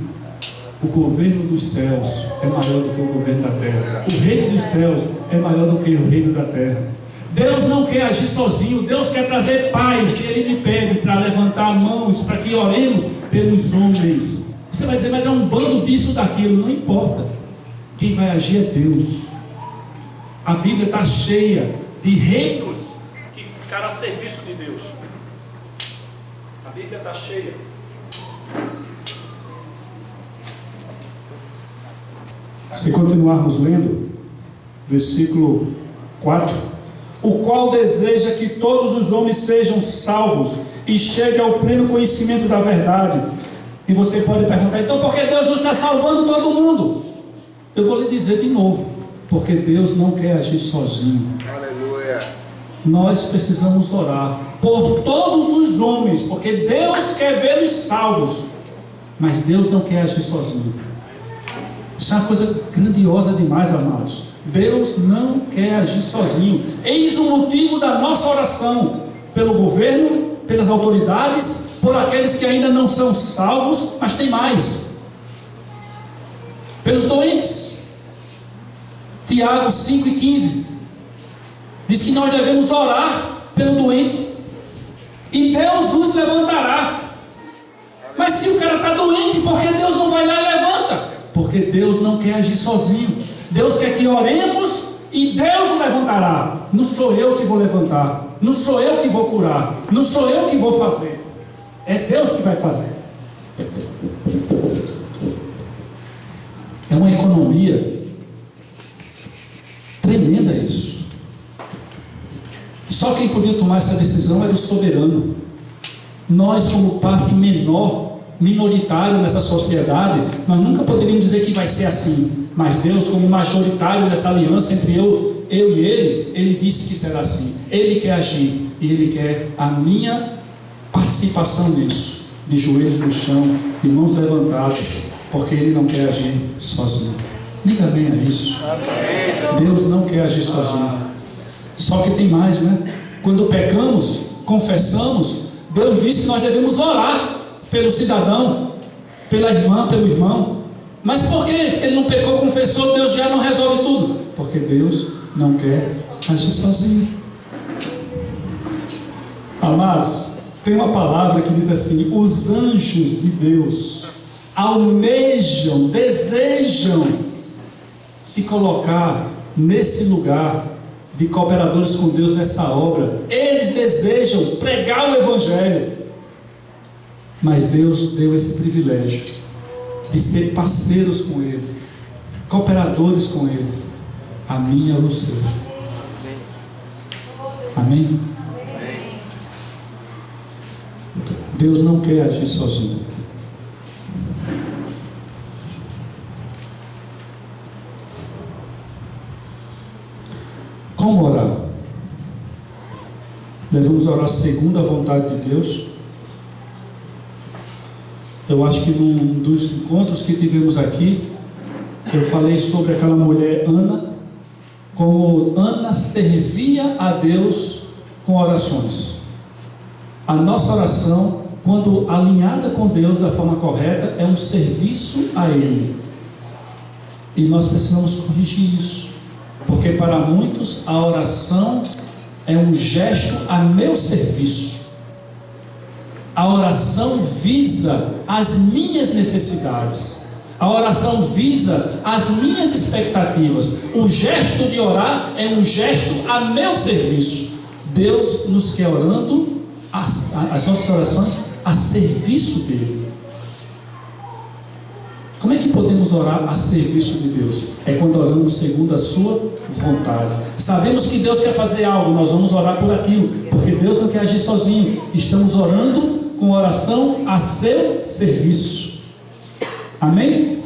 Speaker 1: o governo dos céus é maior do que o governo da terra. O reino dos céus é maior do que o reino da terra. Deus não quer agir sozinho, Deus quer trazer paz. E Ele me pede para levantar mãos, para que oremos pelos homens. Você vai dizer, mas é um bando disso, daquilo. Não importa, quem vai agir é Deus. A Bíblia está cheia de reinos que ficaram a serviço de Deus. A Bíblia está cheia. Se continuarmos lendo, versículo 4: o qual deseja que todos os homens sejam salvos e cheguem ao pleno conhecimento da verdade. E você pode perguntar, então por que Deus não está salvando todo mundo? Eu vou lhe dizer de novo, porque Deus não quer agir sozinho.
Speaker 4: Aleluia.
Speaker 1: Nós precisamos orar por todos os homens, porque Deus quer vê-los salvos, mas Deus não quer agir sozinho. Isso é uma coisa grandiosa demais, amados. Deus não quer agir sozinho. Eis o motivo da nossa oração pelo governo, pelas autoridades, por aqueles que ainda não são salvos, mas tem mais, pelos doentes. Tiago 5:15 diz que nós devemos orar pelo doente e Deus os levantará. Mas se o cara está doente, por que Deus não vai lá e levanta? Porque Deus não quer agir sozinho. Deus quer que oremos e Deus o levantará. Não sou eu que vou levantar, não sou eu que vou curar, não sou eu que vou fazer, é Deus que vai fazer. É uma economia tremenda isso. Só quem podia tomar essa decisão era o soberano. Nós, como parte minoritário nessa sociedade, nós nunca poderíamos dizer que vai ser assim. Mas Deus, como majoritário nessa aliança entre eu e Ele disse que será assim. Ele quer agir e Ele quer a minha participação nisso, de joelhos no chão, de mãos levantadas, porque Ele não quer agir sozinho. Diga bem a isso. Deus não quer agir sozinho. Só que tem mais, né? Quando pecamos, confessamos, Deus diz que nós devemos orar pelo cidadão, pela irmã, pelo irmão. Mas por que ele não pecou, confessou, Deus já não resolve tudo? Porque Deus não quer agir sozinho. Amados, tem uma palavra que diz assim: os anjos de Deus almejam, desejam se colocar nesse lugar de cooperadores com Deus nessa obra. Eles desejam pregar o Evangelho, mas Deus deu esse privilégio de ser parceiros com Ele, cooperadores com Ele, a mim e a você. Amém? Deus não quer agir sozinho. Como orar? Devemos orar segundo a vontade de Deus. Eu acho que num dos encontros que tivemos aqui, eu falei sobre aquela mulher Ana, como Ana servia a Deus com orações. A nossa oração quando alinhada com Deus da forma correta, é um serviço a Ele. E nós precisamos corrigir isso, porque para muitos a oração é um gesto a meu serviço. A oração visa as minhas necessidades. A oração visa as minhas expectativas. O gesto de orar é um gesto a meu serviço. Deus nos quer orando as nossas orações a serviço dele. Como é que podemos orar a serviço de Deus? É quando oramos segundo a sua vontade. Sabemos que Deus quer fazer algo, nós vamos orar por aquilo, porque Deus não quer agir sozinho. Estamos orando com oração a seu serviço. Amém?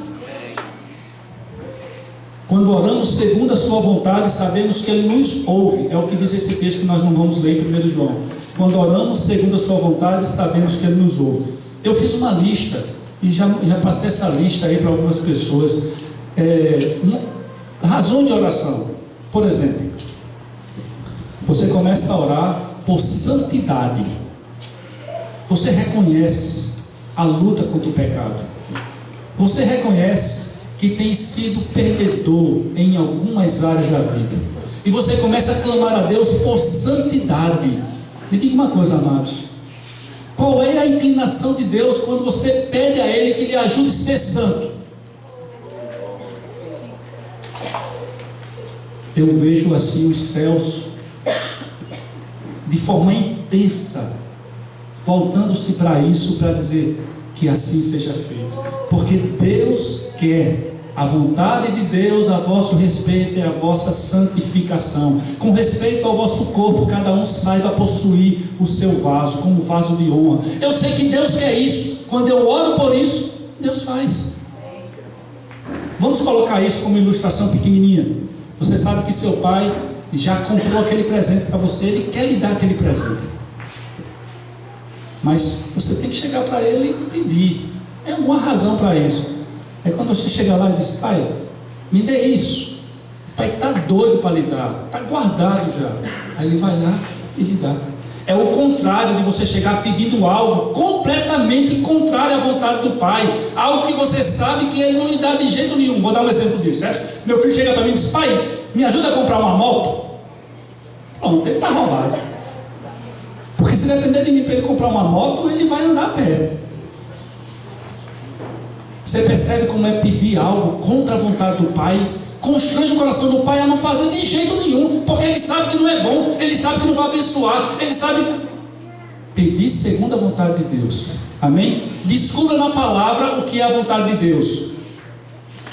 Speaker 1: Quando oramos segundo a sua vontade, sabemos que Ele nos ouve. É o que diz esse texto que nós não vamos ler em 1 João. Quando oramos segundo a sua vontade, sabemos que Ele nos ouve. Eu fiz uma lista, e já passei essa lista aí para algumas pessoas. Razões de oração. Por exemplo, você começa a orar por santidade. Você reconhece a luta contra o pecado. Você reconhece que tem sido perdedor em algumas áreas da vida. E você começa a clamar a Deus por santidade. Me diga uma coisa, amados. Qual é a inclinação de Deus quando você pede a Ele que lhe ajude a ser santo? Eu vejo assim os céus de forma intensa, voltando-se para isso, para dizer que assim seja feito. Porque Deus quer, a vontade de Deus a vosso respeito é a vossa santificação. Com respeito ao vosso corpo, cada um saiba possuir o seu vaso, como vaso de honra. Eu sei que Deus quer isso. Quando eu oro por isso, Deus faz. Vamos colocar isso como ilustração pequenininha. Você sabe que seu pai já comprou aquele presente para você, ele quer lhe dar aquele presente. Mas você tem que chegar para ele e pedir. É alguma razão para isso. Aí quando você chega lá e diz: pai, me dê isso. O pai está doido para lhe dar, está guardado já. Aí ele vai lá e lhe dá. É o contrário de você chegar pedindo algo completamente contrário à vontade do pai. Algo que você sabe que ele não lhe dá de jeito nenhum. Vou dar um exemplo disso, certo? Meu filho chega para mim e diz: pai, me ajuda a comprar uma moto. Pronto, ele está roubado. Porque se depender de mim para ele comprar uma moto, ele vai andar a pé. Você percebe como é pedir algo contra a vontade do pai? Constrange o coração do pai a não fazer de jeito nenhum, porque ele sabe que não é bom, ele sabe que não vai abençoar, ele sabe pedir segundo a vontade de Deus. Amém? Descubra na palavra o que é a vontade de Deus.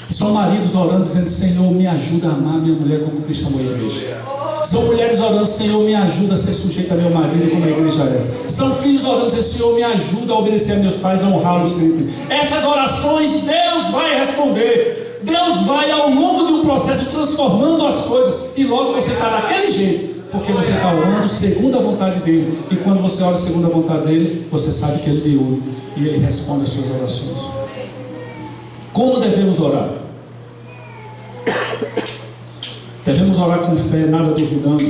Speaker 1: São maridos orando, dizendo: Senhor, me ajuda a amar minha mulher como Cristo amou a igreja. São mulheres orando: Senhor, me ajuda a ser sujeita a meu marido como a igreja é. São filhos orando, dizendo: Senhor, me ajuda a obedecer a meus pais, a honrá-los sempre. Essas orações Deus vai responder. Deus vai, ao longo de um processo, transformando as coisas. E logo você está daquele jeito, porque você está orando segundo a vontade dele. E quando você ora segundo a vontade dele, você sabe que ele lhe ouve e ele responde as suas orações. Como devemos orar? Devemos orar com fé, nada duvidando.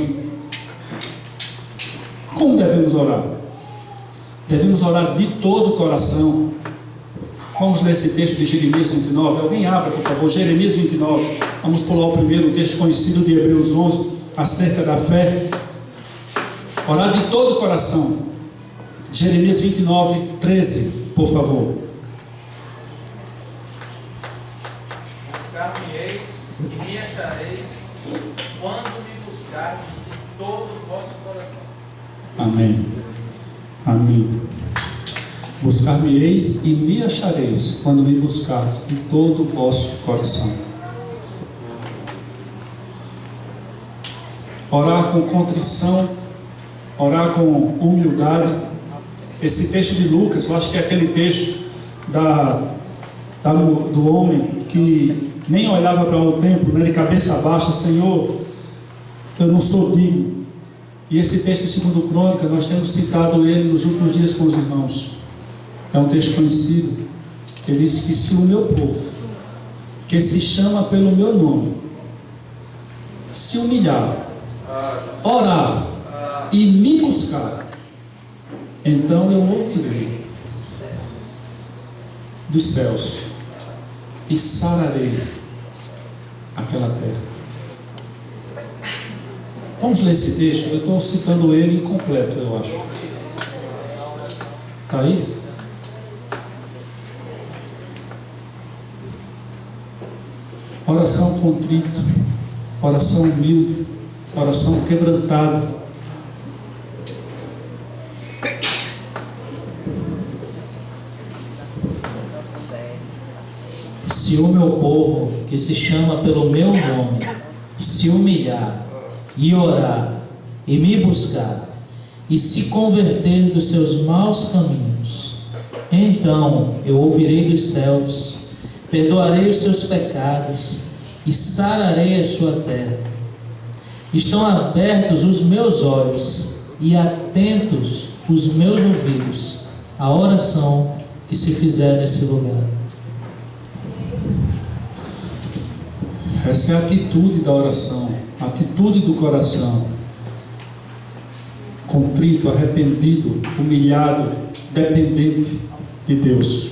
Speaker 1: Como devemos orar? Devemos orar de todo o coração. Vamos ler esse texto de Jeremias 29. Alguém abra, por favor, Jeremias 29. Vamos pular o primeiro texto conhecido de Hebreus 11, acerca da fé. Orar de todo o coração. Jeremias 29, 13, por favor.
Speaker 8: Buscar-me-eis e me achareis quando me buscardes de todo o vosso coração.
Speaker 1: Amém. Amém. Buscar-me-eis e me achareis quando me buscardes de todo o vosso coração. Orar com contrição, orar com humildade. Esse texto de Lucas, eu acho que é aquele texto do homem que nem olhava para o templo, né, de cabeça baixa: Senhor, eu não sou digno. E esse texto de 2 Crônica, nós temos citado ele nos últimos dias com os irmãos. É um texto conhecido. Ele diz que se o meu povo, que se chama pelo meu nome, se humilhar, orar e me buscar, então eu ouvirei dos céus e sararei aquela terra. Vamos ler esse texto. Eu estou citando ele incompleto, eu acho. Está aí? Oração contrito, oração humilde, oração quebrantada.
Speaker 9: Se o meu povo, que se chama pelo meu nome, se humilhar e orar e me buscar e se converter dos seus maus caminhos, então eu ouvirei dos céus, perdoarei os seus pecados e sararei a sua terra. Estão abertos os meus olhos e atentos os meus ouvidos à oração que se fizer nesse lugar.
Speaker 1: Essa é a atitude da oração, a atitude do coração. Contrito, arrependido, humilhado, dependente de Deus.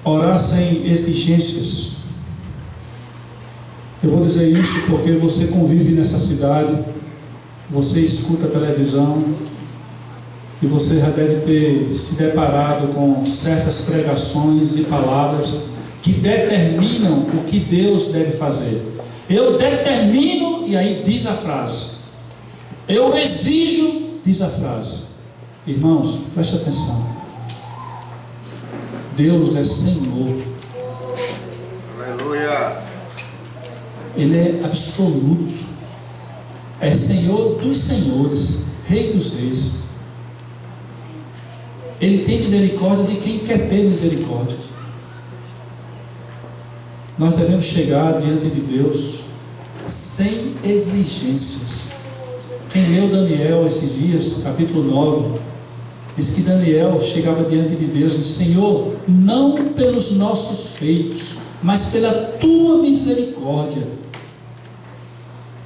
Speaker 1: Orar sem exigências. Eu vou dizer isso porque você convive nessa cidade, você escuta a televisão e você já deve ter se deparado com certas pregações e palavras que determinam o que Deus deve fazer. Eu determino, e aí diz a frase. Eu exijo, diz a frase. Irmãos, preste atenção. Deus é Senhor.
Speaker 4: Aleluia.
Speaker 1: Ele é absoluto. É Senhor dos senhores, Rei dos reis. Ele tem misericórdia de quem quer ter misericórdia. Nós devemos chegar diante de Deus sem exigências. Quem leu Daniel esses dias, capítulo 9, diz que Daniel chegava diante de Deus e disse: Senhor, não pelos nossos feitos, mas pela tua misericórdia,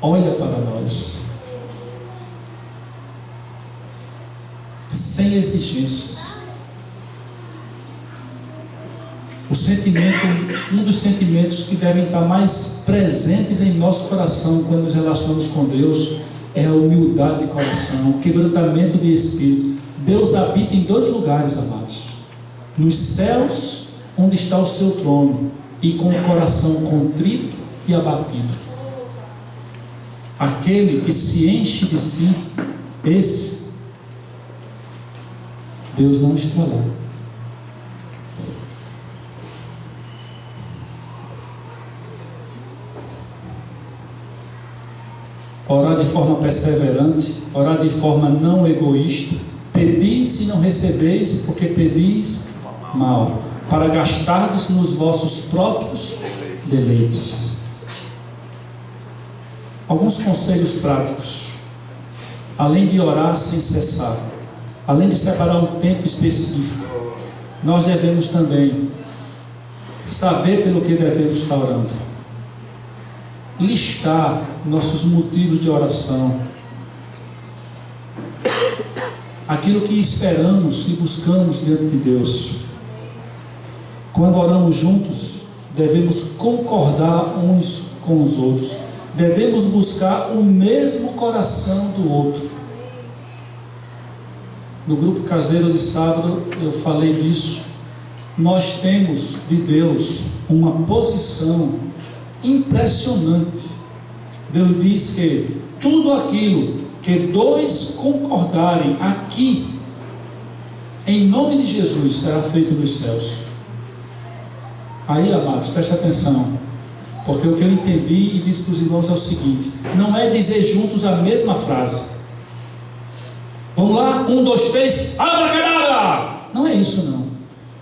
Speaker 1: olha para nós. Sem exigências. O sentimento, um dos sentimentos que devem estar mais presentes em nosso coração quando nos relacionamos com Deus é a humildade de coração, o quebrantamento de espírito. Deus habita em dois lugares, amados: nos céus, onde está o seu trono, e com o coração contrito e abatido. Aquele que se enche de si, esse Deus não está lá. Orar de forma perseverante, orar de forma não egoísta. Pedis e não recebeis, porque pedis mal, para gastardes nos vossos próprios deleites. Alguns conselhos práticos. Além de orar sem cessar, além de separar um tempo específico, nós devemos também saber pelo que devemos estar orando. Listar nossos motivos de oração, aquilo que esperamos e buscamos diante de Deus. Quando oramos juntos, devemos concordar uns com os outros, devemos buscar o mesmo coração do outro. No grupo caseiro de sábado eu falei disso. Nós temos de Deus uma posição impressionante. Deus diz que tudo aquilo que dois concordarem aqui, em nome de Jesus, será feito nos céus. Aí, amados, preste atenção, porque o que eu entendi e disse para os irmãos é o seguinte: não é dizer juntos a mesma frase. Vamos lá? 1, 2, 3, abracadabra! Não é isso, não.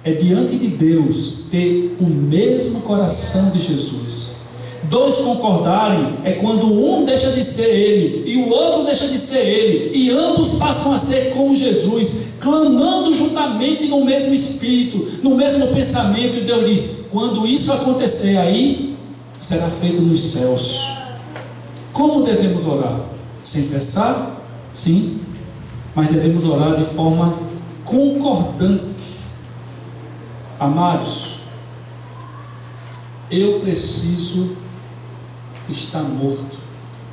Speaker 1: É diante de Deus ter o mesmo coração de Jesus. Dois concordarem é quando um deixa de ser ele e o outro deixa de ser ele, e ambos passam a ser como Jesus, clamando juntamente no mesmo espírito, no mesmo pensamento. E Deus diz: quando isso acontecer, aí será feito nos céus. Como devemos orar? Sem cessar? Sim, mas devemos orar de forma concordante. Amados, eu preciso estar morto.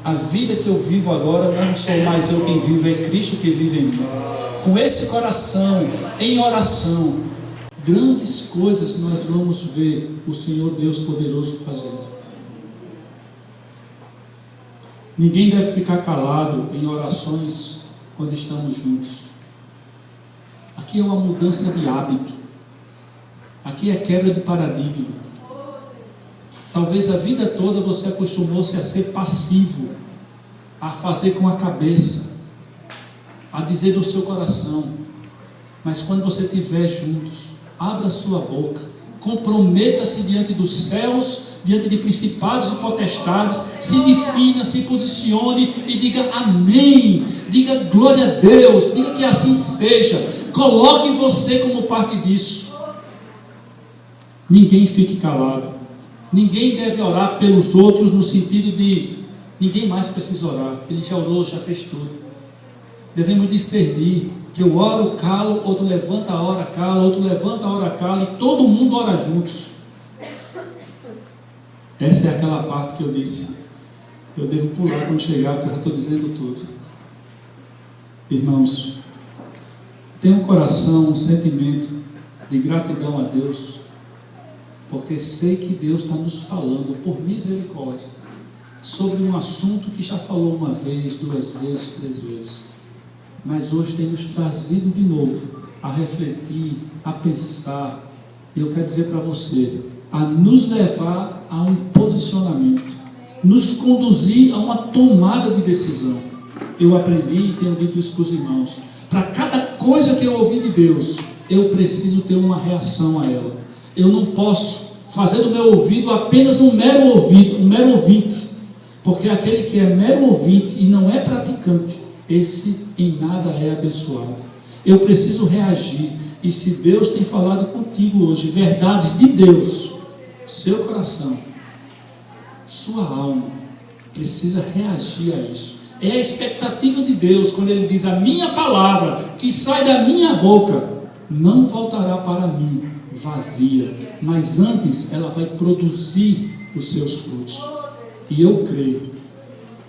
Speaker 1: A vida que eu vivo agora não sou mais eu quem vivo, é Cristo que vive em mim. Com esse coração, em oração, grandes coisas nós vamos ver o Senhor Deus poderoso fazendo. Ninguém deve ficar calado em orações quando estamos juntos. Aqui é uma mudança de hábito. Aqui é quebra de paradigma. Talvez a vida toda você acostumou-se a ser passivo, a fazer com a cabeça, a dizer do seu coração. Mas quando você estiver juntos, abra sua boca, comprometa-se diante dos céus, diante de principados e potestades, se defina, se posicione e diga amém, diga glória a Deus, diga que assim seja, coloque você como parte disso. Ninguém fique calado, ninguém deve orar pelos outros no sentido de ninguém mais precisa orar, ele já orou, já fez tudo. Devemos discernir que eu oro, calo, outro levanta a hora, cala, outro levanta a hora, cala, e todo mundo ora juntos. Essa é aquela parte que eu disse, eu devo pular quando chegar, porque eu já estou dizendo tudo. Irmãos, tenho um coração, um sentimento de gratidão a Deus, porque sei que Deus está nos falando, por misericórdia, sobre um assunto que já falou uma vez, 2 vezes, 3 vezes, mas hoje tem nos trazido de novo a refletir, a pensar. Eu quero dizer para você, a nos levar a um posicionamento, nos conduzir a uma tomada de decisão. Eu aprendi e tenho dito isso para os irmãos, para cada coisa que eu ouvi de Deus, eu preciso ter uma reação a ela. Eu não posso fazer do meu ouvido apenas um mero ouvinte, porque aquele que é mero ouvinte e não é praticante, esse em nada é abençoado. Eu preciso reagir, e se Deus tem falado contigo hoje, verdades de Deus, seu coração, sua alma, precisa reagir a isso. É a expectativa de Deus, quando Ele diz, a minha palavra, que sai da minha boca, não voltará para mim vazia, mas antes ela vai produzir os seus frutos. E eu creio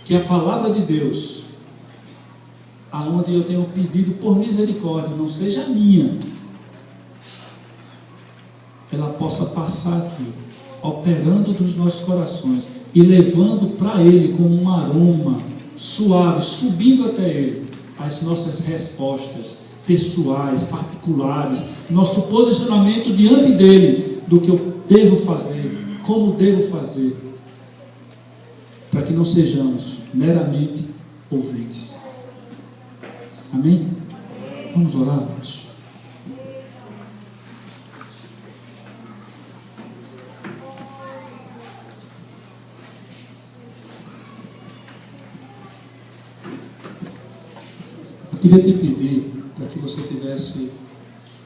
Speaker 1: que a palavra de Deus, aonde eu tenho pedido por misericórdia, não seja a minha, ela possa passar aqui, operando nos nossos corações e levando para Ele como um aroma suave, subindo até Ele, as nossas respostas pessoais, particulares, nosso posicionamento diante dEle, do que eu devo fazer, como devo fazer, para que não sejamos meramente ouvintes. Amém? Vamos orar, irmãos. Eu queria te pedir para que você tivesse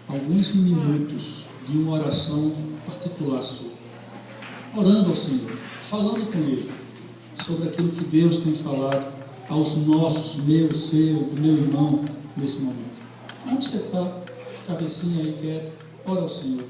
Speaker 1: alguns minutos de uma oração particular sua, orando ao Senhor, falando com Ele sobre aquilo que Deus tem falado aos nossos, meu, seu, do meu irmão nesse momento. Onde você está? Cabecinha aí quieta, ora ao Senhor.